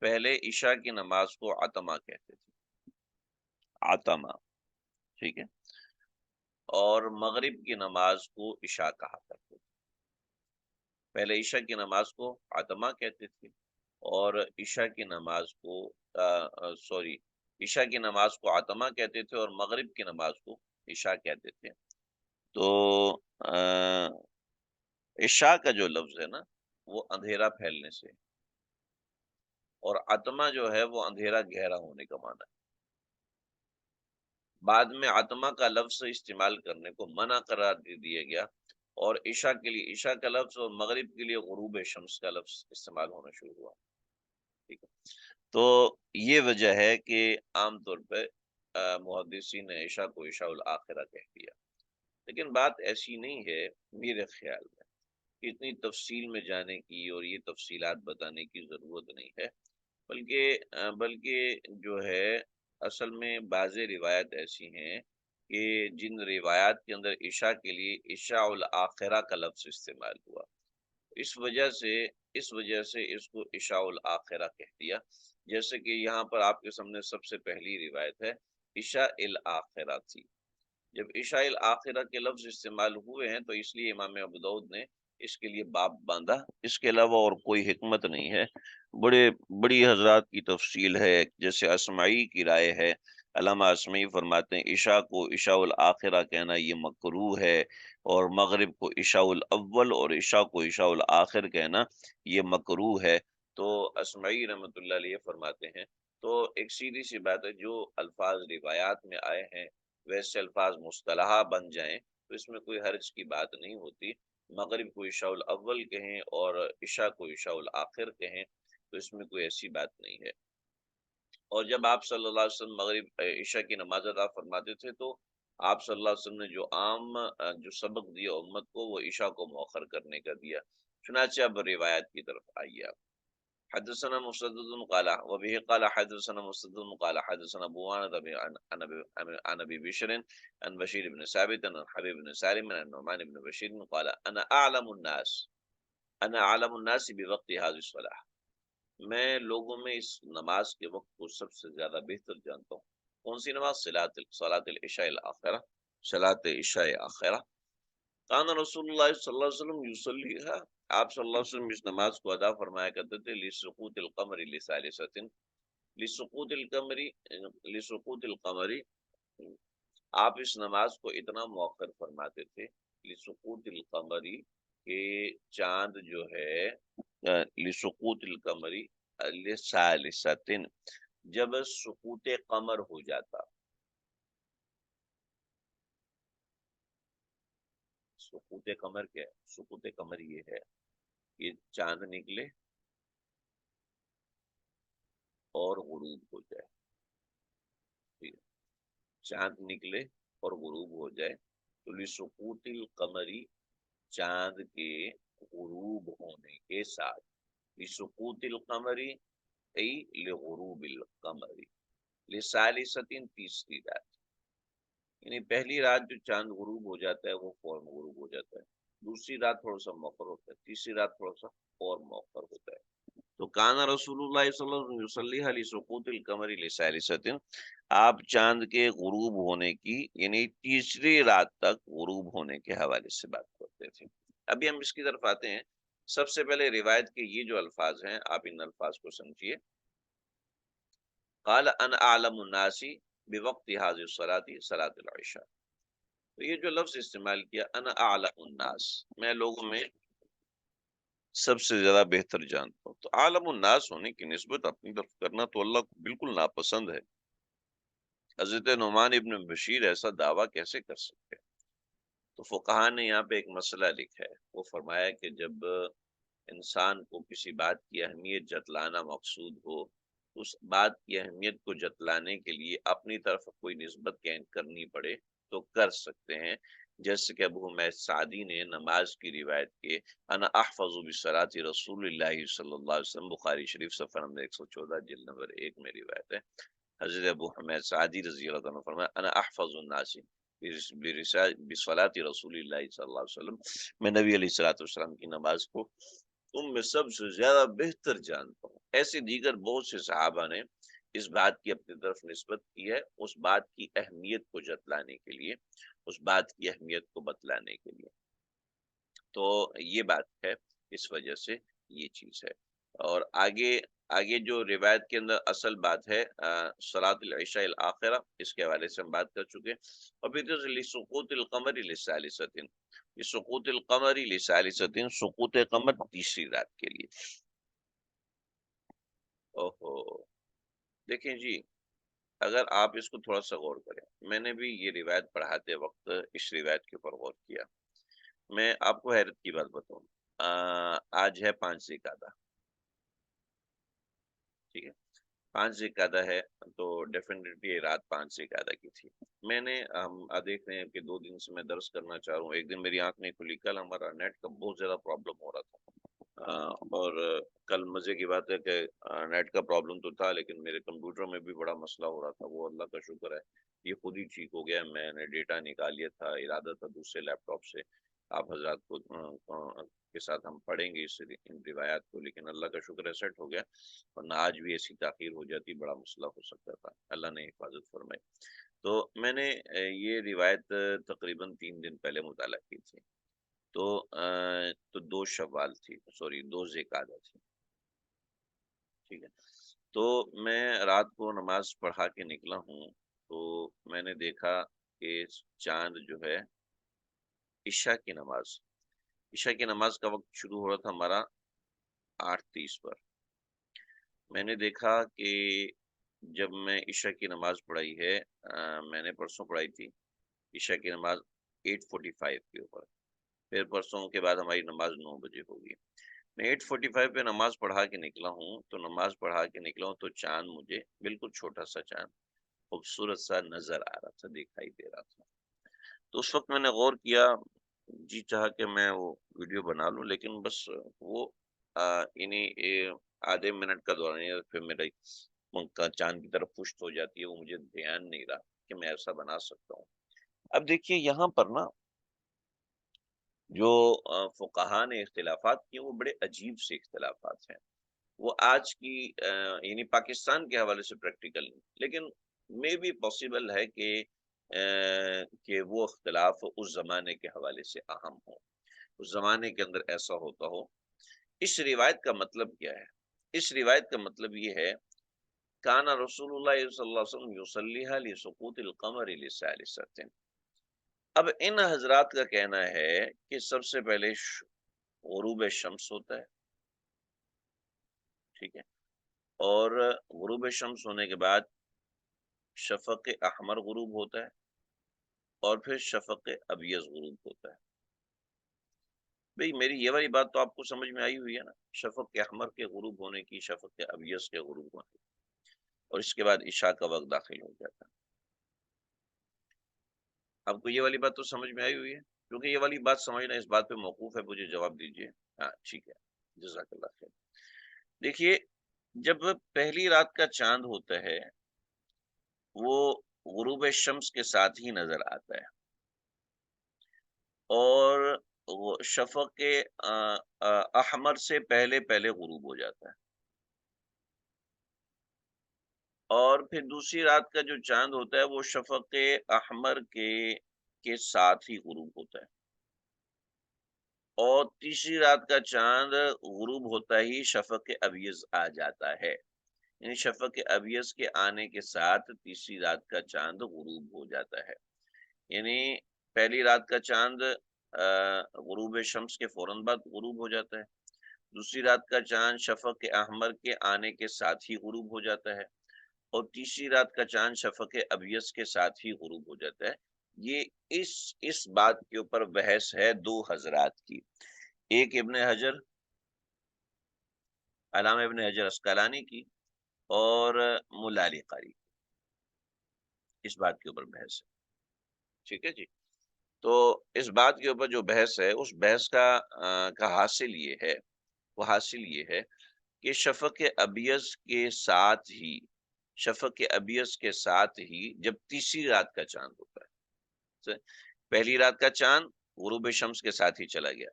پہلے عشاء کی نماز کو عتمہ کہتے تھے، عتمہ، ٹھیک ہے، اور مغرب کی نماز کو عشاء کہا کرتے تھے۔ پہلے عشاء کی نماز کو عتمہ کہتے تھے، اور عشاء کی نماز کو سوری عشاء کی نماز کو عتمہ کہتے تھے، اور مغرب کی نماز کو عشاء کہتے تھے۔ تو عشاء کا جو لفظ ہے نا وہ اندھیرا پھیلنے سے، اور عتمہ جو ہے وہ اندھیرا گہرا ہونے کا معنی ہے۔ بعد میں عتمہ کا لفظ استعمال کرنے کو منع قرار دے دیا گیا، اور عشاء کے لیے عشاء کا لفظ اور مغرب کے لیے غروب شمس کا لفظ استعمال ہونا شروع ہوا، ٹھیک ہے۔ تو یہ وجہ ہے کہ عام طور پہ محدثین نے عشاء کو عشاء الآخرہ کہہ دیا، لیکن بات ایسی نہیں ہے میرے خیال میں، اتنی تفصیل میں جانے کی اور یہ تفصیلات بتانے کی ضرورت نہیں ہے، بلکہ جو ہے اصل میں بعض روایت ایسی ہیں کہ جن روایات کے اندر عشاء کے لیے عشاء الآخرہ کا لفظ استعمال ہوا، اس وجہ سے اس کو عشاء الآخرہ کہہ دیا۔ جیسے کہ یہاں پر آپ کے سامنے سب سے پہلی روایت ہے عشاء الآخرہ تھی۔ جب عشاء الآخرہ کے لفظ استعمال ہوئے ہیں تو اس لیے امام ابو داؤد نے اس کے لیے باب باندھا، اس کے علاوہ اور کوئی حکمت نہیں ہے۔ بڑی حضرات کی تفصیل ہے، جیسے اسمعی کی رائے ہے، علامہ اسمعی فرماتے ہیں عشاء کو عشاء الآخرہ کہنا یہ مکروہ ہے، اور مغرب کو عشاء الاول اور عشاء کو عشاء الآخر کہنا یہ مکروہ ہے۔ تو اسمعی رحمۃ اللہ علیہ فرماتے ہیں، تو ایک سیدھی سی بات ہے، جو الفاظ روایات میں آئے ہیں ویسے الفاظ مصطلحہ بن جائیں تو اس میں کوئی حرج کی بات نہیں ہوتی۔ مغرب کو عشاء الاول کہیں اور عشاء کو عشاء الآخر کہیں تو اس میں کوئی ایسی بات نہیں ہے۔ اور جب آپ صلی اللہ علیہ وسلم مغرب عشاء کی نماز ادا فرماتے تھے تو آپ صلی اللہ علیہ وسلم نے جو عام جو سبق دیا امت کو وہ عشاء کو مؤخر کرنے کا دیا۔ چنانچہ اب روایت کی طرف آئیے آپ۔ حدثنا مسدد قال وبه قال حدثنا مسدد قال حدثنا ابو عوانة عن ابي بشر عن بشير بن ثابت عن حبيب بن سالم عن نعمان بن بشير قال انا اعلم الناس بوقت هذه الصلاه، میں لوگوں میں اس نماز کے وقت کو سب سے زیادہ بہتر جانتا ہوں۔ کون سی نماز؟ صلاۃ العشاء الاخرہ، صلاۃ عشاء آخرہ۔ کان رسول اللہ صلی اللہ علیہ وسلم یصلیھا، آپ صلی اللہ علیہ وسلم اس نماز کو ادا فرمایا کرتے تھے لسقوط القمر لثالثۃ، لسقوط القمر، آپ اس نماز کو اتنا مؤخر فرماتے تھے لسقوط القمر کہ چاند جو ہے لسقوط القمر لثالثۃ، جب سقوط قمر ہو جاتا، سقوط قمر کیا ہے؟ سقوط قمر یہ ہے کہ چاند نکلے اور غروب ہو جائے، ٹھیک ہے؟ چاند نکلے اور غروب ہو جائے تو لسقوط القمری، چاند کے غروب ہونے کے ساتھ، لسقوط القمری ای لغروب القمری، لثالثۃ تیسری رات، یعنی پہلی رات جو چاند غروب ہو جاتا ہے وہ فوراً غروب ہو جاتا ہے، دوسری رات تھوڑا سا مؤخر ہوتا ہے، تیسری رات تھوڑا سا اور مؤخر ہوتا ہے۔ تو کانا رسول اللہ صلی اللہ علیہ وسلم یصلی لسقوط القمر لثالثۃ، آپ چاند کے غروب ہونے کی یعنی تیسری رات تک غروب ہونے کے حوالے سے بات کرتے تھے۔ ابھی ہم اس کی طرف آتے ہیں۔ سب سے پہلے روایت کے یہ جو الفاظ ہیں آپ ان الفاظ کو سمجھیے۔ قال انا اعلم الناس بوقت هذه الصلاة صلاة العشاء، تو یہ جو لفظ استعمال کیا انا اعلم الناس، میں لوگوں میں سب سے زیادہ بہتر جانتا ہوں، تو عالم الناس ہونے کی نسبت اپنی طرف کرنا تو اللہ کو بالکل ناپسند ہے۔ حضرت نعمان ابن بشیر ایسا دعویٰ کیسے کر سکتے ہیں؟ تو فقہا نے یہاں پہ ایک مسئلہ لکھا ہے، وہ فرمایا کہ جب انسان کو کسی بات کی اہمیت جتلانا مقصود ہو، اس بات کی اہمیت کو جتلانے کے لیے اپنی طرف کوئی نسبت کرنی پڑے تو کر سکتے ہیں۔ جیسے کہ ابو حمید سعدی نے نماز کی روایت کے انا احفظ بصلاۃ رسول اللہ صلی اللہ علیہ وسلم، بخاری شریف صفحہ نمبر 114 جلد نمبر 1 میں روایت ہے، حضرت ابو حمید سعدی رضی اللہ عنہ فرمایا انا احفظ الناس بصلاۃ رسول اللہ صلی اللہ علیہ وسلم، میں نبی علیہ الصلوۃ والسلام کی نماز کو تم میں سب سے زیادہ بہتر جانتا ہوں۔ ایسے دیگر بہت سے صحابہ نے اس بات کی اپنی طرف نسبت کی ہے، اس بات کی اہمیت کو جتلانے کے لیے، اس بات کی اہمیت کو بتلانے کے لیے۔ تو یہ بات ہے، اس وجہ سے یہ چیز ہے۔ اور آگے جو روایت کے اندر اصل بات ہے صلاۃ العشاء الاخرہ، اس کے حوالے سے ہم بات کر چکے، اور پھر لسقوط القمر لثالثۃ، لسقوط القمر لثالثۃ، سقوط قمر تیسری رات کے لیے۔ اوہو، دیکھیں جی، اگر آپ اس کو تھوڑا سا غور کریں، میں نے بھی یہ روایت پڑھاتے وقت اس روایت کے اوپر غور کیا۔ میں آپ کو حیرت کی بات بتاؤں، آج ہے 5 ذی القعدہ، ٹھیک ہے، 5 ذی القعدہ ہے، تو ڈیفینیٹلی رات 5 ذی القعدہ کی تھی۔ میں نے ہم دیکھ رہے ہیں کہ 2 دن سے میں درس کرنا چاہ رہا ہوں، ایک دن میری آنکھ نہیں کھلی، کل ہمارا نیٹ کا بہت زیادہ پرابلم ہو رہا تھا، اور کل مزے کی بات ہے کہ نیٹ کا پرابلم تو تھا، لیکن میرے کمپیوٹر میں بھی بڑا مسئلہ ہو رہا تھا، وہ اللہ کا شکر ہے یہ خود ہی ٹھیک ہو گیا. میں نے ڈیٹا نکال لیا تھا، ارادہ تھا دوسرے لیپ ٹاپ سے آپ حضرات کو کے ساتھ ہم پڑھیں گے ان روایات کو، لیکن اللہ کا شکر ہے سیٹ ہو گیا، ورنہ آج بھی ایسی تاخیر ہو جاتی بڑا مسئلہ ہو سکتا تھا. اللہ نے حفاظت فرمائی. تو میں نے یہ روایت تقریباً 3 دن پہلے مطالعہ کی تھی. تو 2 شوال تھی، سوری 2 ذی-القعدہ تھی. ٹھیک ہے. تو میں رات کو نماز پڑھا کے نکلا ہوں، تو میں نے دیکھا کہ چاند جو ہے عشاء کی نماز کا وقت شروع ہو رہا تھا ہمارا 8:30 پر. میں نے دیکھا کہ جب میں عشاء کی نماز پڑھائی ہے، میں نے پرسوں پڑھائی تھی عشاء کی نماز 8:45 کے اوپر، پھر پرسوں کے بعد ہماری نماز 9 بجے ہوگی. میں 8:45 پہ نماز پڑھا کے نکلا ہوں، تو نماز پڑھا کے نکلا ہوں تو چاند مجھے بالکل چھوٹا سا چاند خوبصورت سا نظر آ رہا تھا، دکھائی دے رہا تھا. تو اس وقت میں نے غور کیا، جی چاہا کہ میں وہ ویڈیو بنا لوں، لیکن بس وہ آدھے منٹ کا دوران پھر میرا چاند کی طرف پشت ہو جاتی ہے، وہ مجھے دھیان نہیں رہا کہ میں ایسا بنا سکتا ہوں. اب دیکھیے یہاں پر نا جو فقہا نے اختلافات کیے وہ بڑے عجیب سے اختلافات ہیں. وہ آج کی یعنی پاکستان کے حوالے سے پریکٹیکل نہیں، لیکن میں بھی پاسبل ہے کہ وہ اختلاف اس زمانے کے حوالے سے اہم ہو، اس زمانے کے اندر ایسا ہوتا ہو. اس روایت کا مطلب کیا ہے؟ اس روایت کا مطلب یہ ہے، کانا رسول اللہ صلی اللہ علیہ وسلم یصلیھا لسقوط القمر لثالثۃ. اب ان حضرات کا کہنا ہے کہ سب سے پہلے غروب شمس ہوتا ہے، ٹھیک ہے، اور غروب شمس ہونے کے بعد شفق احمر غروب ہوتا ہے، اور پھر شفق ابیض غروب ہوتا ہے. بھئی میری یہ والی بات تو آپ کو سمجھ میں آئی ہوئی ہے نا، شفق احمر کے غروب ہونے کی، شفق ابیض کے غروب ہونے کی، اور اس کے بعد عشاء کا وقت داخل ہو جاتا ہے. آپ کو یہ والی بات تو سمجھ میں آئی ہوئی ہے؟ کیونکہ یہ والی بات سمجھنا اس بات پہ موقوف ہے، مجھے جواب دیجیے. ہاں ٹھیک ہے، جزاک اللہ خیر. دیکھیے جب پہلی رات کا چاند ہوتا ہے وہ غروب شمس کے ساتھ ہی نظر آتا ہے، اور وہ شفق احمر سے پہلے پہلے غروب ہو جاتا ہے. اور پھر دوسری رات کا جو چاند ہوتا ہے وہ شفق احمر کے ساتھ ہی غروب ہوتا ہے، اور تیسری رات کا چاند غروب ہوتا ہی شفق ابیض آ جاتا ہے. یعنی شفق ابیض کے آنے کے ساتھ تیسری رات کا چاند غروب ہو جاتا ہے. یعنی پہلی رات کا چاند غروب شمس کے فوراً بعد غروب ہو جاتا ہے، دوسری رات کا چاند شفق احمر کے آنے کے ساتھ ہی غروب ہو جاتا ہے، اور تیسری رات کا چاند شفق ابیض کے ساتھ ہی غروب ہو جاتا ہے. یہ اس بات کے اوپر بحث ہے 2 حضرات کی، ایک ابن حجر، علامہ ابن حجر اسقلانی کی، اور ملا علی قاری. اس بات کے اوپر بحث ہے، ٹھیک ہے جی. تو اس بات کے اوپر جو بحث ہے، اس بحث کا حاصل یہ ہے، وہ حاصل یہ ہے کہ شفق ابیض کے ساتھ ہی جب تیسری رات کا چاند ہوتا ہے، پہلی رات کا چاند غروب شمس کے ساتھ ہی چلا گیا.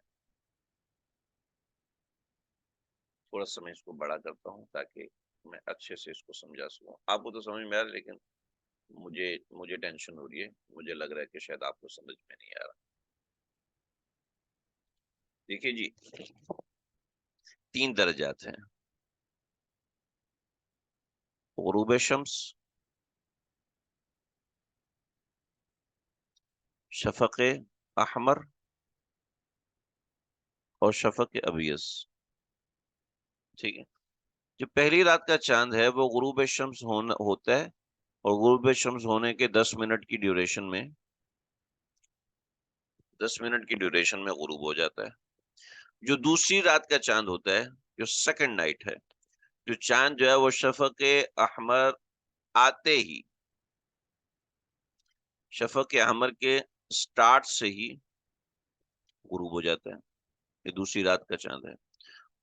تھوڑا سا میں اس کو بڑا کرتا ہوں تاکہ میں اچھے سے اس کو سمجھا سکوں. آپ کو تو سمجھ میں آ رہا ہے، لیکن مجھے ٹینشن ہو رہی ہے، مجھے لگ رہا ہے کہ شاید آپ کو سمجھ میں نہیں آ رہا. دیکھیے جی 3 درجات ہیں: غروب شمس، شفق احمر، اور شفق ابیض. ٹھیک ہے. جو پہلی رات کا چاند ہے وہ غروب شمس ہوتا ہے، اور غروب شمس ہونے کے 10 منٹ کی ڈیوریشن میں 10 منٹ کی ڈیوریشن میں غروب ہو جاتا ہے. جو دوسری رات کا چاند ہوتا ہے، جو سیکنڈ نائٹ ہے، جو چاند جو ہے وہ شفق احمر آتے ہی، شفق احمر کے سٹارٹ سے ہی غروب ہو جاتا ہے. یہ دوسری رات کا چاند ہے.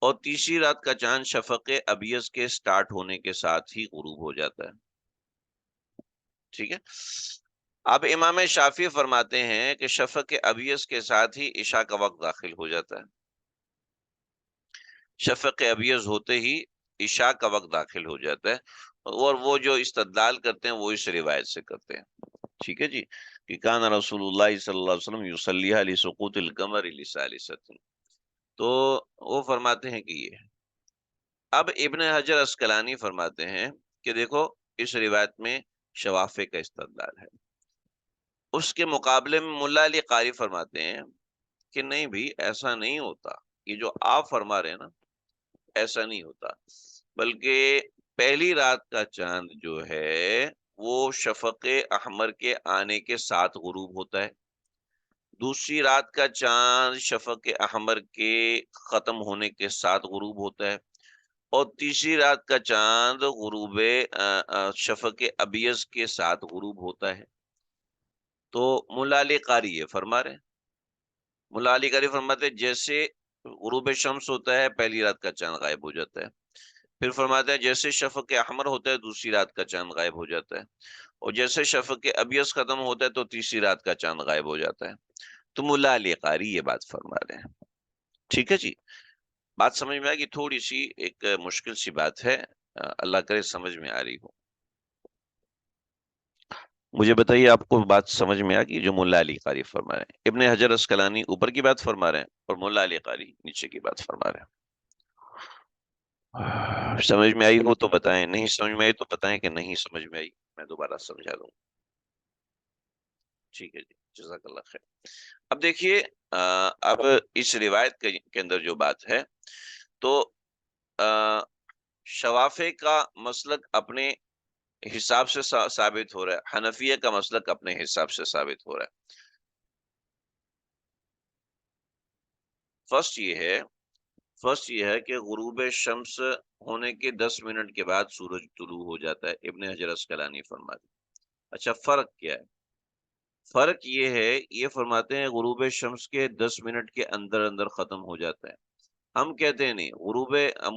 اور تیسری رات کا چاند شفق ابیض کے سٹارٹ ہونے کے ساتھ ہی غروب ہو جاتا ہے. ٹھیک ہے. اب امام شافعی فرماتے ہیں کہ شفق ابیض کے ساتھ ہی عشاء کا وقت داخل ہو جاتا ہے. شفق ابیض ہوتے ہی عشاء کا وقت داخل ہو جاتا ہے. اور وہ جو استدلال کرتے ہیں وہ اس روایت سے کرتے ہیں. ٹھیک ہے جی. کہ کان رسول اللہ صلی اللہ علیہ وسلم یصلی علی سقوط القمر لثالثۃ. تو وہ فرماتے ہیں کہ یہ. اب ابن حجر اسقلانی فرماتے ہیں کہ دیکھو اس روایت میں شوافع کا استدلال ہے. اس کے مقابلے میں ملا علی قاری فرماتے ہیں کہ نہیں بھی ایسا نہیں ہوتا. یہ جو آپ فرما رہے ہیں نا ایسا نہیں ہوتا، بلکہ پہلی رات کا چاند جو ہے وہ شفق احمر کے آنے کے ساتھ غروب ہوتا ہے. دوسری رات کا چاند شفق احمر کے ختم ہونے کے ساتھ غروب ہوتا ہے. اور تیسری رات کا چاند غروب شفق ابیض کے ساتھ غروب ہوتا ہے. تو ملا علی قاری یہ فرما رہے ہیں. ملا علی قاری فرماتے ہیں جیسے غروب شمس ہوتا ہے پہلی رات کا چاند غائب ہو جاتا ہے. پھر فرماتے ہیں جیسے شفق احمر ہوتا ہے دوسری رات کا چاند غائب ہو جاتا ہے. اور جیسے شفق ابیض ختم ہوتا ہے تو تیسری رات کا چاند غائب ہو جاتا ہے. تو ملا علی قاری یہ بات فرما رہے ہیں. ٹھیک ہے جی. بات سمجھ میں آئے گی. تھوڑی سی ایک مشکل سی بات ہے، اللہ کرے سمجھ میں آ رہی ہو. مجھے بتائیے آپ کو بات سمجھ میں آ گئی جو ملا علی قاری فرما رہے ہیں. ابن حجر اسقلانی اوپر کی بات فرما رہے ہیں اور ملا علی قاری نیچے کی بات فرما رہے ہیں. سمجھ میں آئی ہو تو بتائیں، نہیں سمجھ میں آئی تو بتائیں کہ نہیں سمجھ میں آئی، میں دوبارہ سمجھا دوں. ٹھیک ہے جی. جزاک اللہ خیر. اب دیکھیے اب اس روایت کے اندر جو بات ہے تو شوافع کا مسلک اپنے حساب سے ثابت ہو رہا ہے، حنفیہ کا مسلک اپنے حساب سے ثابت ہو رہا ہے. فرسٹ یہ ہے کہ غروب شمس ہونے کے 10 منٹ کے بعد سورج طلوع ہو جاتا ہے. ابن حجر اسقلانی فرماتے ہیں. اچھا فرق کیا ہے؟ فرق یہ ہے، یہ فرماتے ہیں غروب شمس کے 10 منٹ کے اندر اندر ختم ہو جاتا ہے. ہم کہتے ہیں نہیں،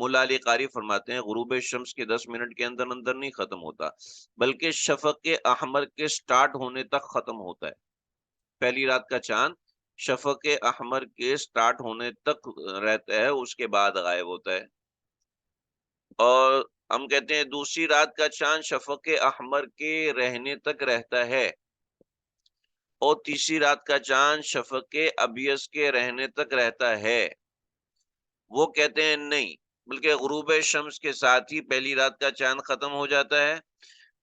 ملا علی قاری فرماتے ہیں غروب شمس کے 10 منٹ کے اندر اندر نہیں ختم ہوتا، بلکہ شفق احمر کے سٹارٹ ہونے تک ختم ہوتا ہے. پہلی رات کا چاند شفق احمر کے سٹارٹ ہونے تک رہتا ہے، اس کے بعد غائب ہوتا ہے. اور ہم کہتے ہیں دوسری رات کا چاند شفق احمر کے رہنے تک رہتا ہے، اور تیسری رات کا چاند شفق ابیض کے رہنے تک رہتا ہے. وہ کہتے ہیں نہیں، بلکہ غروب شمس کے ساتھ ہی پہلی رات کا چاند ختم ہو جاتا ہے،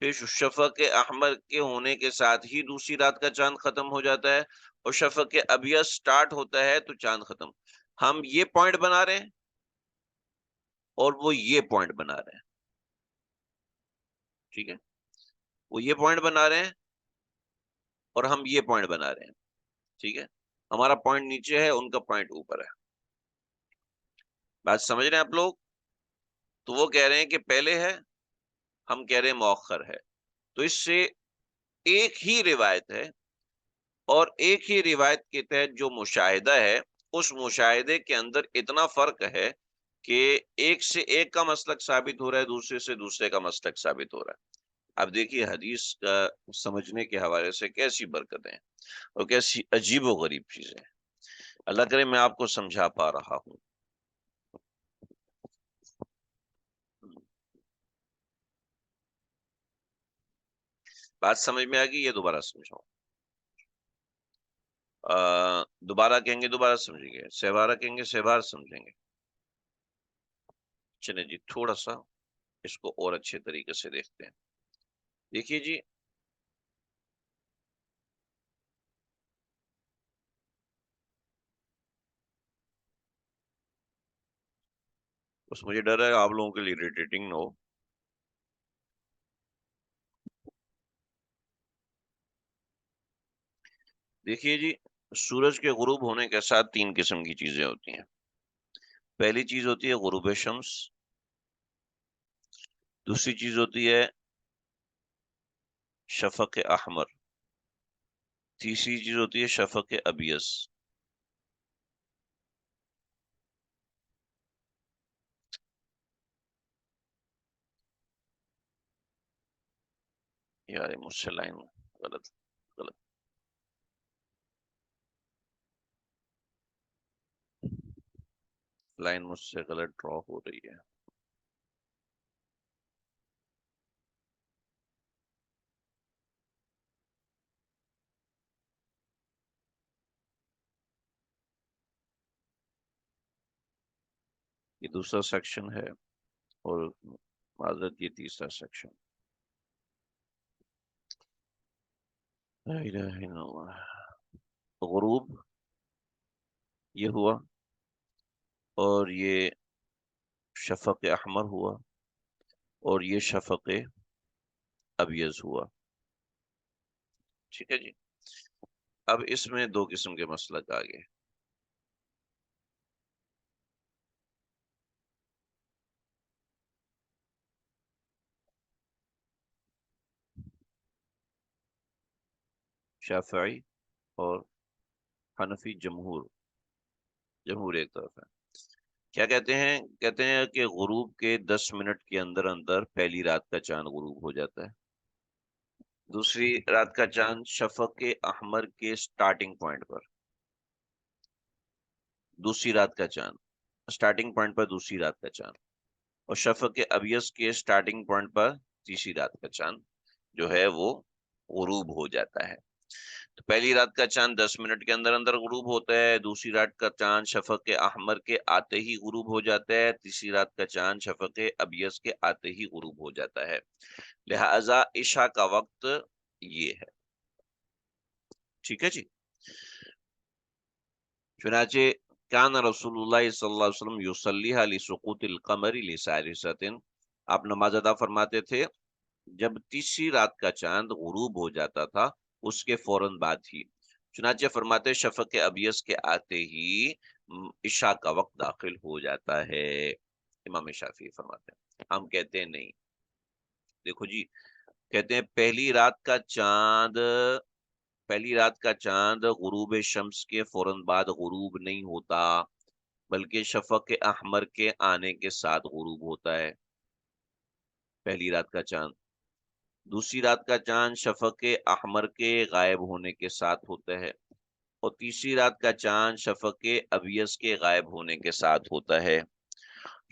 پھر شفق احمر کے ہونے کے ساتھ ہی دوسری رات کا چاند ختم ہو جاتا ہے، اور شفق ابیض سٹارٹ ہوتا ہے تو چاند ختم. ہم یہ پوائنٹ بنا رہے ہیں اور وہ یہ پوائنٹ بنا رہے ہیں. ٹھیک ہے. وہ یہ پوائنٹ بنا رہے ہیں اور ہم یہ پوائنٹ بنا رہے ہیں. ٹھیک ہے. ہمارا پوائنٹ نیچے ہے، ان کا پوائنٹ اوپر ہے. بات سمجھ رہے ہیں آپ لوگ؟ تو وہ کہہ رہے ہیں کہ پہلے ہے، ہم کہہ رہے ہیں مؤخر ہے. تو اس سے ایک ہی روایت ہے، اور ایک ہی روایت کے تحت جو مشاہدہ ہے اس مشاہدے کے اندر اتنا فرق ہے کہ ایک سے ایک کا مسلک ثابت ہو رہا ہے، دوسرے سے دوسرے کا مسلک ثابت ہو رہا ہے. اب دیکھیے حدیث کا سمجھنے کے حوالے سے کیسی برکتیں ہیں اور کیسی عجیب و غریب چیزیں ہیں. اللہ کرے میں آپ کو سمجھا پا رہا ہوں. بات سمجھ میں آ گئی؟ یہ دوبارہ سمجھاؤں؟ دوبارہ کہیں گے دوبارہ سمجھیں گے، سہوارا کہیں گے سہوار سمجھیں گے. چلیں جی تھوڑا سا اس کو اور اچھے طریقے سے دیکھتے ہیں. دیکھیے جی بس مجھے ڈر ہے آپ لوگوں کے لیے اریٹیٹنگ نہ ہو. دیکھیے جی سورج کے غروب ہونے کے ساتھ 3 قسم کی چیزیں ہوتی ہیں. پہلی چیز ہوتی ہے غروب شمس، دوسری چیز ہوتی ہے شفق احمر، تیسری چیز ہوتی ہے شفق ابیض. یار مجھ سے لائن غلط غلط لائن مجھ سے غلط ڈرا ہو رہی ہے. یہ دوسرا سیکشن ہے اور معذرت یہ تیسرا سیکشن. لا الہ الا اللہ. غروب یہ ہوا اور یہ شفق احمر ہوا اور یہ شفق ابیض ہوا. ٹھیک ہے جی. اب اس میں دو قسم کے مسلک آگے. شافعی اور حنفی. جمہور ایک طرف ہے. کیا کہتے ہیں؟ کہتے ہیں کہ غروب کے 10 منٹ کے اندر اندر پہلی رات کا چاند غروب ہو جاتا ہے. دوسری رات کا چاند شفق احمر کے سٹارٹنگ پوائنٹ پر. دوسری رات کا چاند سٹارٹنگ پوائنٹ پر دوسری رات کا چاند اور شفق ابیض کے سٹارٹنگ پوائنٹ پر تیسری رات کا چاند جو ہے وہ غروب ہو جاتا ہے. تو پہلی رات کا چاند 10 منٹ کے اندر اندر غروب ہوتا ہے. دوسری رات کا چاند شفق احمر کے آتے ہی غروب ہو جاتا ہے. تیسری رات کا چاند شفق ابیض کے آتے ہی غروب ہو جاتا ہے. لہذا عشاء کا وقت یہ ہے. ٹھیک ہے جی. چنانچہ کان رسول اللہ صلی اللہ علیہ وسلم یصلیھا لسقوط القمر لسالسۃ. آپ نماز ادا فرماتے تھے جب تیسری رات کا چاند غروب ہو جاتا تھا اس کے فوراً بعد ہی. چنانچہ فرماتے شفق ابیض کے آتے ہی عشاء کا وقت داخل ہو جاتا ہے. امام شافعی فرماتے ہیں. ہم کہتے ہیں نہیں. دیکھو جی کہتے ہیں پہلی رات کا چاند غروب شمس کے فوراً بعد غروب نہیں ہوتا بلکہ شفق احمر کے آنے کے ساتھ غروب ہوتا ہے. پہلی رات کا چاند. دوسری رات کا چاند شفق احمر کے غائب ہونے کے ساتھ ہوتا ہے اور تیسری رات کا چاند شفق ابیض کے غائب ہونے کے ساتھ ہوتا ہے.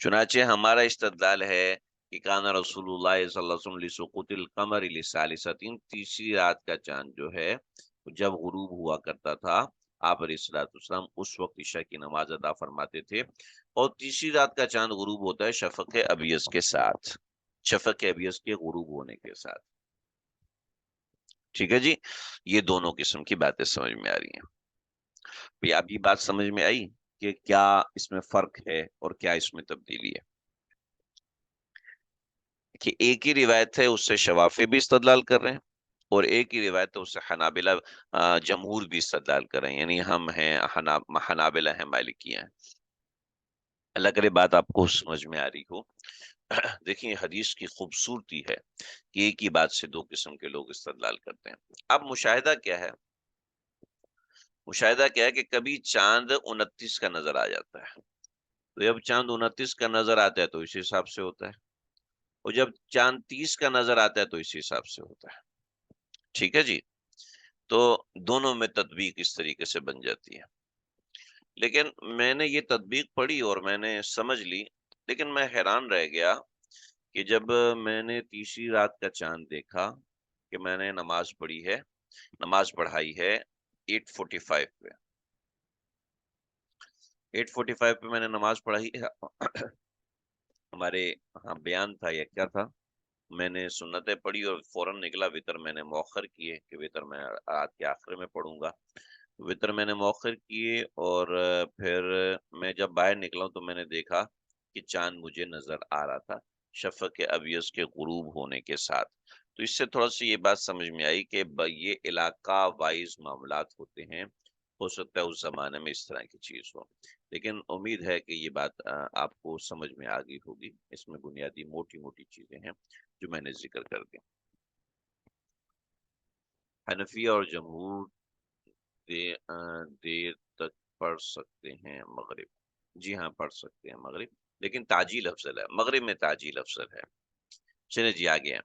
چنانچہ ہمارا استدلال ہے کہ کان رسول اللہ صلی اللہ علیہ وسلم لسقوط القمر لثالثۃ. تیسری رات کا چاند جو ہے جب غروب ہوا کرتا تھا آپ علیہ الصلوۃ والسلام اس وقت عشاء کی نماز ادا فرماتے تھے اور تیسری رات کا چاند غروب ہوتا ہے شفق ابیض کے ساتھ. شفق ابیض کے غروب ہونے کے ساتھ. ٹھیک ہے جی. یہ دونوں قسم کی باتیں سمجھ میں آ رہی ہیں. اب یہ بات سمجھ میں آئی کہ کیا اس میں فرق ہے اور کیا اس میں تبدیلی ہے. کہ ایک ہی روایت ہے اس سے شوافی بھی استدلال کر رہے ہیں اور ایک ہی روایت ہے اس سے حنابلہ جمہور بھی استدلال کر رہے ہیں. یعنی ہم ہیں حنابلہ ہیں مالکیہ ہیں. اللہ کرے بات آپ کو سمجھ میں آ رہی ہو. دیکھیں حدیث کی خوبصورتی ہے کہ ایک ہی بات سے دو قسم کے لوگ استدلال کرتے ہیں. اب مشاہدہ کیا ہے؟ مشاہدہ کیا ہے کہ کبھی چاند 29 کا نظر آ جاتا ہے تو جب چاند 29 کا نظر آتا ہے تو اسی حساب سے ہوتا ہے اور جب چاند 30 کا نظر آتا ہے تو اسی حساب سے ہوتا ہے. ٹھیک ہے جی. تو دونوں میں تطبیق اس طریقے سے بن جاتی ہے. لیکن میں نے یہ تطبیق پڑھی اور میں نے سمجھ لی لیکن میں حیران رہ گیا کہ جب میں نے تیسری رات کا چاند دیکھا کہ میں نے نماز پڑھائی ہے 8:45 پہ 8:45 پہ میں نے نماز پڑھائی ہے. ہمارے ہاں بیان تھا یا کیا تھا میں نے سنتیں پڑھی اور فوراً نکلا وطر میں نے مؤخر کیے کہ وطر میں رات کے آخر میں پڑھوں گا. وطر میں نے مؤخر کیے اور پھر میں جب باہر نکلا تو میں نے دیکھا کہ چاند مجھے نظر آ رہا تھا شفق ابیض کے غروب ہونے کے ساتھ. تو اس سے تھوڑا سی یہ بات سمجھ میں آئی کہ یہ علاقہ وائز معاملات ہوتے ہیں. ہو سکتا ہے اس زمانے میں اس طرح کی چیز ہو لیکن امید ہے کہ یہ بات آپ کو سمجھ میں آ گئی ہوگی. اس میں بنیادی موٹی موٹی چیزیں ہیں جو میں نے ذکر کر دی. حنفیہ اور جمہور دیر تک پڑھ سکتے ہیں مغرب. جی ہاں پڑھ سکتے ہیں مغرب لیکن تاجیل افضل ہے. مغرب میں تاجیل افضل ہے. چلے جی آگے ہیں.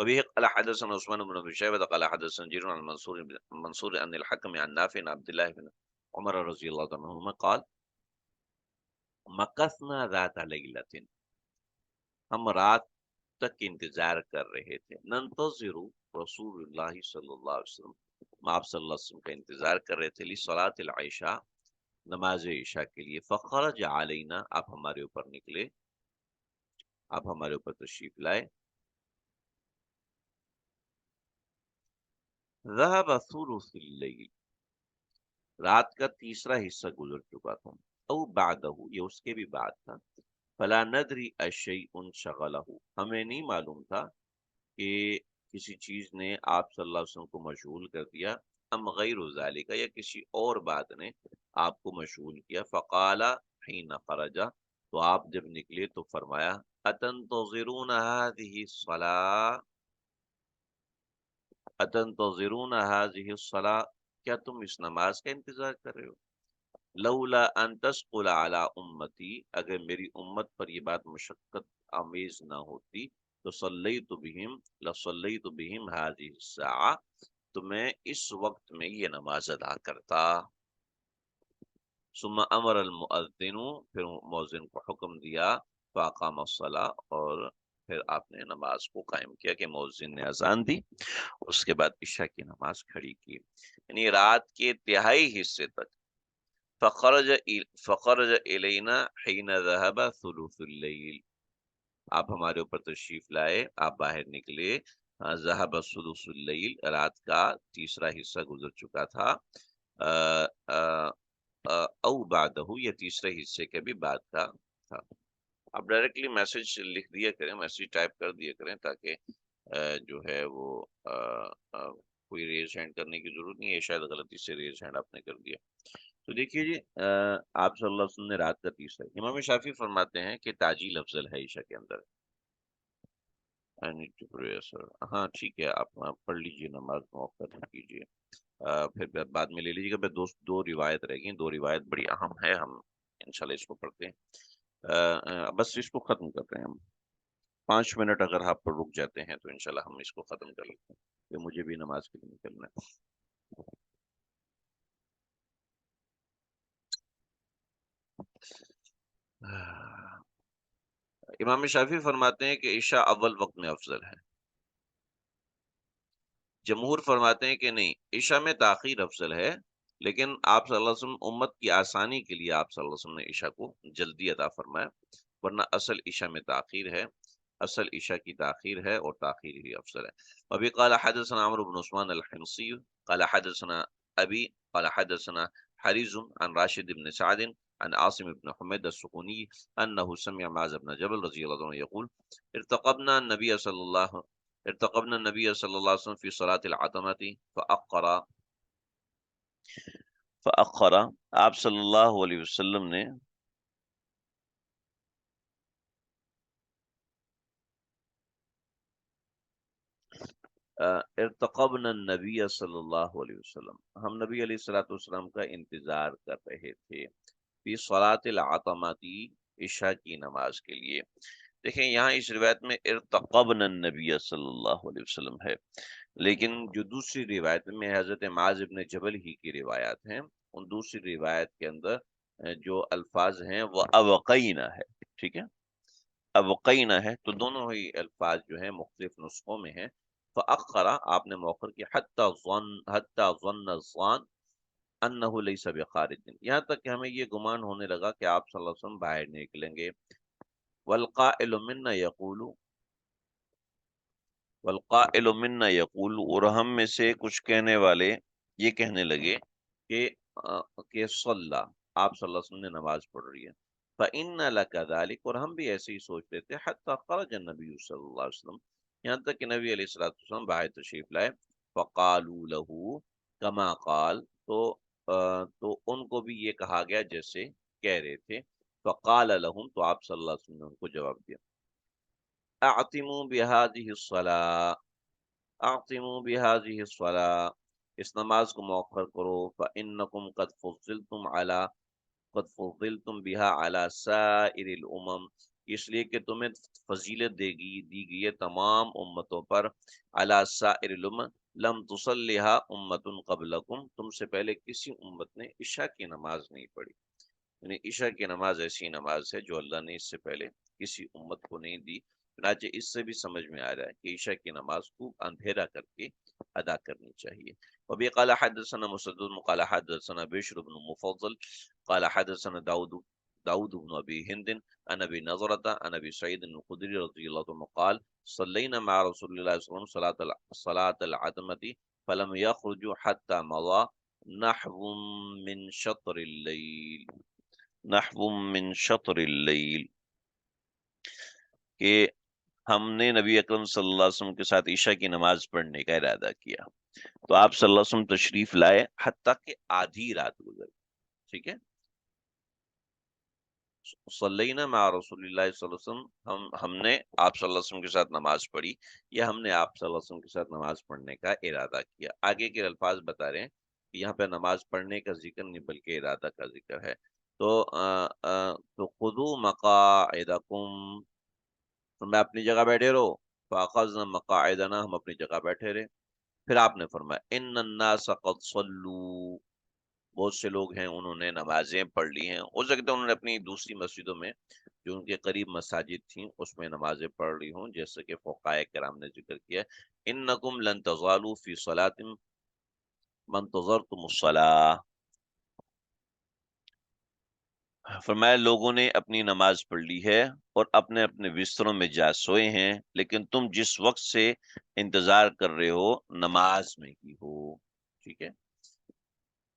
وبه قال حدثنا عثمان بن ابي شيبه قال حدثنا جرير عن منصور عن الحكم عن نافع عن عبد الله بن عمر رضی اللہ عنہما قال مکثنا ذات لیلۃ، ہم رات تک انتظار کر رہے تھے، ننتظر رسول اللہ صلی اللہ علیہ وسلم، ہم آپ صلی اللہ علیہ وسلم کا انتظار کر رہے تھے، لصلاۃ العشاء، نماز عشاء کے لیے، فخرج علینا، آپ ہمارے اوپر نکلے، آپ ہمارے اوپر تشریف لائے، ذهب ثلث اللیل، رات کا تیسرا حصہ گزر چکا تھا، او بعدہ، یہ اس کے بھی بعد تھا، فلا ندری اشیء شغلہ، ہمیں نہیں معلوم تھا کہ کسی چیز نے آپ صلی اللہ علیہ وسلم کو مشغول کر دیا، ام غیر ذالک، یا کسی اور بات نے آپ کو مشغول کیا، فقال حین خرج، تو آپ جب نکلے تو فرمایا، اتنتظرون هذه الصلاة، اتنتظرون هذه الصلاة، کیا تم اس نماز کا انتظار کر رہے ہو، لولا ان تثقل على امتی، اگر میری امت پر یہ بات مشقت آمیز نہ ہوتی، تو صلیت بہم، لصلیت بہم هذه الساعة، تو میں اس وقت میں یہ نماز ادا کرتا، ثم امر المؤذن، پھر مؤذن کو حکم دیا، فاقام الصلاة، اور پھر آپ نے نماز کو قائم کیا کہ مؤذن نے اذان دی، اس کے بعد عشاء کی نماز کھڑی کی، یعنی رات کے تہائی حصے تک، فخرج الینا حین ذهب ثلث اللیل، آپ ہمارے اوپر تشریف لائے، آپ باہر نکلے، ذهب ثلث اللیل، رات کا تیسرا حصہ گزر چکا تھا، او بعدہ، یہ تیسرے حصے کے بھی بعد کا تھا۔ آپ ڈائریکٹلی میسج لکھ دیا کریں، میسج ٹائپ کر دیا کریں، تاکہ جو ہے وہ کوئی ریز ہینڈ کرنے کی ضرورت نہیں ہے، شاید غلطی سے ریز ہینڈ آپ نے کر دیا۔ تو دیکھیے جی، آپ صلی اللہ علیہ وسلم نے رات کا تیسرا، امام شافعی فرماتے ہیں کہ تاجیل افضل ہے عشاء کے اندر۔ I need to pray, sir. ہاں ٹھیک ہے، آپ پڑھ لیجیے، نماز موقع کیجیے، پھر بعد میں لے لیجیے گا، دو روایت رہ گئی، دو روایت بڑی اہم ہے، ہم انشاءاللہ اس کو پڑھتے ہیں، بس اس کو ختم کرتے ہیں ہم، 5 منٹ اگر آپ پر رک جاتے ہیں تو انشاءاللہ ہم اس کو ختم کر لیتے ہیں، کہ مجھے بھی نماز کے لیے نکلنا ہے۔ امام شافعی فرماتے ہیں کہ عشاء اول وقت میں افضل ہے، جمہور فرماتے ہیں کہ نہیں، عشاء میں تاخیر افضل ہے، لیکن آپ صلی اللہ علیہ وسلم امت کی آسانی کے لیے آپ صلی اللہ علیہ وسلم نے عشاء کو جلدی عطا فرمایا، ورنہ اصل عشاء میں تاخیر ہے، اصل عشاء کی تاخیر ہے، اور تاخیر ہی افضل ہے۔ ابھی قال حدثنا عمرو بن عثمان الحمصی قال حدثنا ابی قال حدثنا حریز عن راشد بن سعد عن عاصم بن حمید السکونی انه سمع معاذ بن جبل رضی اللہ عنہ یقول ارتقبنا النبی صلی اللہ ارتقبنا النبی صلی اللہ علیہ وسلم فی صلاة العتمة فأخر، آپ صلی اللہ علیہ وسلم نے ارتقبنا النبی صلی اللہ علیہ وسلم، ہم نبی علیہ الصلوۃ والسلام کا انتظار کر رہے تھے، فی صلاة العتمة، عشاء کی نماز کے لیے۔ دیکھیں یہاں اس روایت میں ارتقبنا النبی صلی اللہ علیہ وسلم ہے، لیکن جو دوسری روایت میں حضرت معاذ بن جبل ہی کی روایات ہیں، ان دوسری روایت کے اندر جو الفاظ ہیں وہ اوقینا ہے، ٹھیک ہے، اوقینا ہے، تو دونوں ہی الفاظ جو ہیں مختلف نسخوں میں ہیں، فأخر، آپ نے مؤخر کی، حتی ظن الظان انہ لیس بخارج، یہاں تک کہ ہمیں یہ گمان ہونے لگا کہ آپ صلی اللہ علیہ وسلم باہر نکلیں گے، والقائل منا یقول، والقائل منا یقول، اور ہم میں سے کچھ کہنے والے یہ کہنے لگے کہ صلی، آپ صلی اللہ علیہ وسلم نے نماز پڑھ رہی ہے، فإن لك ذلك، اور ہم بھی ایسے ہی سوچتے تھے، حتی خرج النبی صلی اللہ علیہ وسلم، یہاں تک کہ نبی علیہ الصلوۃ والسلام باہر تشریف لائے، فقالوا له كما قال، تو ان کو بھی یہ کہا گیا جیسے کہہ رہے تھے، فقال لهم، تو آپ صلی اللہ علیہ وسلم نے ان کو جواب دیا، اعتموا بهذه الصلاة، اعتموا بهذه الصلاة، اس نماز کو مؤخر کرو، فإنکم قد فضلتم بها على سائر الامم، اس لیے کہ تمہیں فضیلت دی گئی ہے تمام امتوں پر، علی سائر الامم لم تصلیھا امت قبلکم، تم سے پہلے کسی امت نے عشاء کی نماز نہیں پڑھی، یعنی عشاء کی نماز ایسی نماز ہے جو اللہ نے اس سے پہلے کسی امت کو نہیں دی۔ چنانچہ اس سے بھی سمجھ میں آ رہا ہے کہ عشاء کی نماز خوب اندھیرا کر کے ادا کرنی چاہیے۔ وبی قال حدثنا مسدد قال حدثنا بشر بن مفضل قال حدثنا داود بن ابي هند عن ابي نضرة عن ابي سعيد الخدري رضي الله عنه قال صلينا مع رسول الله صلى الله عليه وسلم صلاة العتمة فلم يخرجوا حتى مضى نحو من شطر الليل، نحو من شطر اللیل، کہ ہم نے نبی اکرم صلی اللہ علیہ وسلم کے ساتھ عشاء کی نماز پڑھنے کا ارادہ کیا، تو آپ صلی اللہ علیہ وسلم تشریف لائے حتیٰ کہ آدھی رات گزر، ٹھیک ہے۔ صلینا مع رسول اللہ صلی اللہ علیہ وسلم، ہم نے آپ صلی اللہ علیہ وسلم کے ساتھ نماز پڑھی، یا ہم نے آپ صلی اللہ علیہ وسلم کے ساتھ نماز پڑھنے کا ارادہ کیا۔ آگے کے الفاظ بتا رہے ہیں کہ یہاں پہ نماز پڑھنے کا ذکر نہیں بلکہ ارادہ کا ذکر ہے۔ تو خذوا مقاعدکم، میں اپنی جگہ بیٹھے رہو، فاخذنا مقاعدنا، ہم اپنی جگہ بیٹھے رہے۔ پھر آپ نے فرمایا ان الناس قد صلوا، بہت سے لوگ ہیں انہوں نے نمازیں پڑھ لی ہیں، ہو سکتا ہے انہوں نے اپنی دوسری مسجدوں میں جو ان کے قریب مساجد تھیں اس میں نمازیں پڑھ لی ہوں، جیسے کہ فقہاء کرام نے ذکر کیا انکم لن تزالوا فی صلاۃ ما انتظرتم الصلاۃ، فرمایا لوگوں نے اپنی نماز پڑھ لی ہے اور اپنے اپنے بستروں میں جا سوئے ہیں، لیکن تم جس وقت سے انتظار کر رہے ہو نماز میں ہی ہو، ٹھیک ہے۔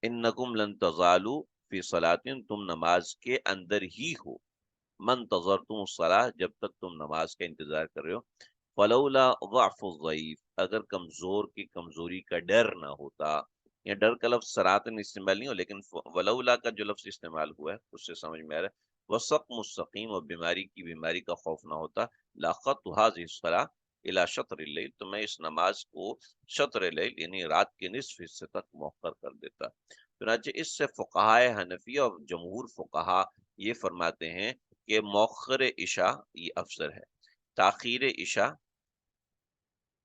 انکم لن تزالوا فی صلاۃ، تم نماز کے اندر ہی ہو، من انتظرتم الصلاۃ، جب تک تم نماز کا انتظار کر رہے ہو، فلولا ضعف الضعیف، اگر کمزور کی کمزوری کا ڈر نہ ہوتا، یہ ڈر کا لفظ صراحتاً استعمال نہیں ہو، لیکن ولولا کا جو لفظ استعمال ہوا ہے اس سے سمجھ میں آ رہا ہے، وسقم مستقیم، اور بیماری کی بیماری کا خوف نہ ہوتا، لاخت هذه الصلاۃ الی شطر اللیل، تو میں اس نماز کو شطر اللیل یعنی رات کے نصف حصے تک مؤخر کر دیتا۔ چنانچہ اس سے فقہائے حنفیہ اور جمہور فقہا یہ فرماتے ہیں کہ مؤخر عشاء یہ افضل ہے، تاخیر عشاء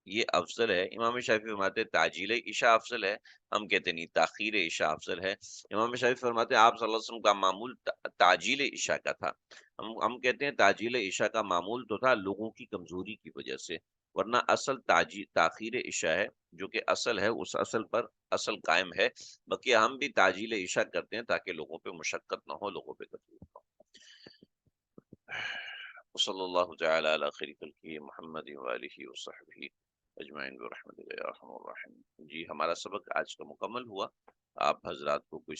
یہ افضل ہے۔ امام شافعی فرماتے ہیں تعجیل عشاء افضل ہے، ہم کہتے نہیں تاخیر عشاء افضل ہے۔ امام شافعی فرماتے ہیں آپ صلی اللہ علیہ وسلم کا معمول تعجیل عشاء کا تھا، ہم کہتے ہیں تعجیل عشاء کا معمول تو تھا لوگوں کی کمزوری کی وجہ سے، ورنہ اصل تاخیر عشاء ہے جو کہ اصل ہے، اس اصل پر اصل قائم ہے، باقی ہم بھی تعجیل عشاء کرتے ہیں تاکہ لوگوں پہ مشقت نہ ہو، لوگوں پہ تکلیف نہ ہو۔ صلی اللہ تعالی علی خیر خلقہ محمد وآلہ وصحبہ اجمعین برحمتک یا ارحم الراحمین۔ جی ہمارا سبق آج کا مکمل ہوا، آپ حضرات کو کوئی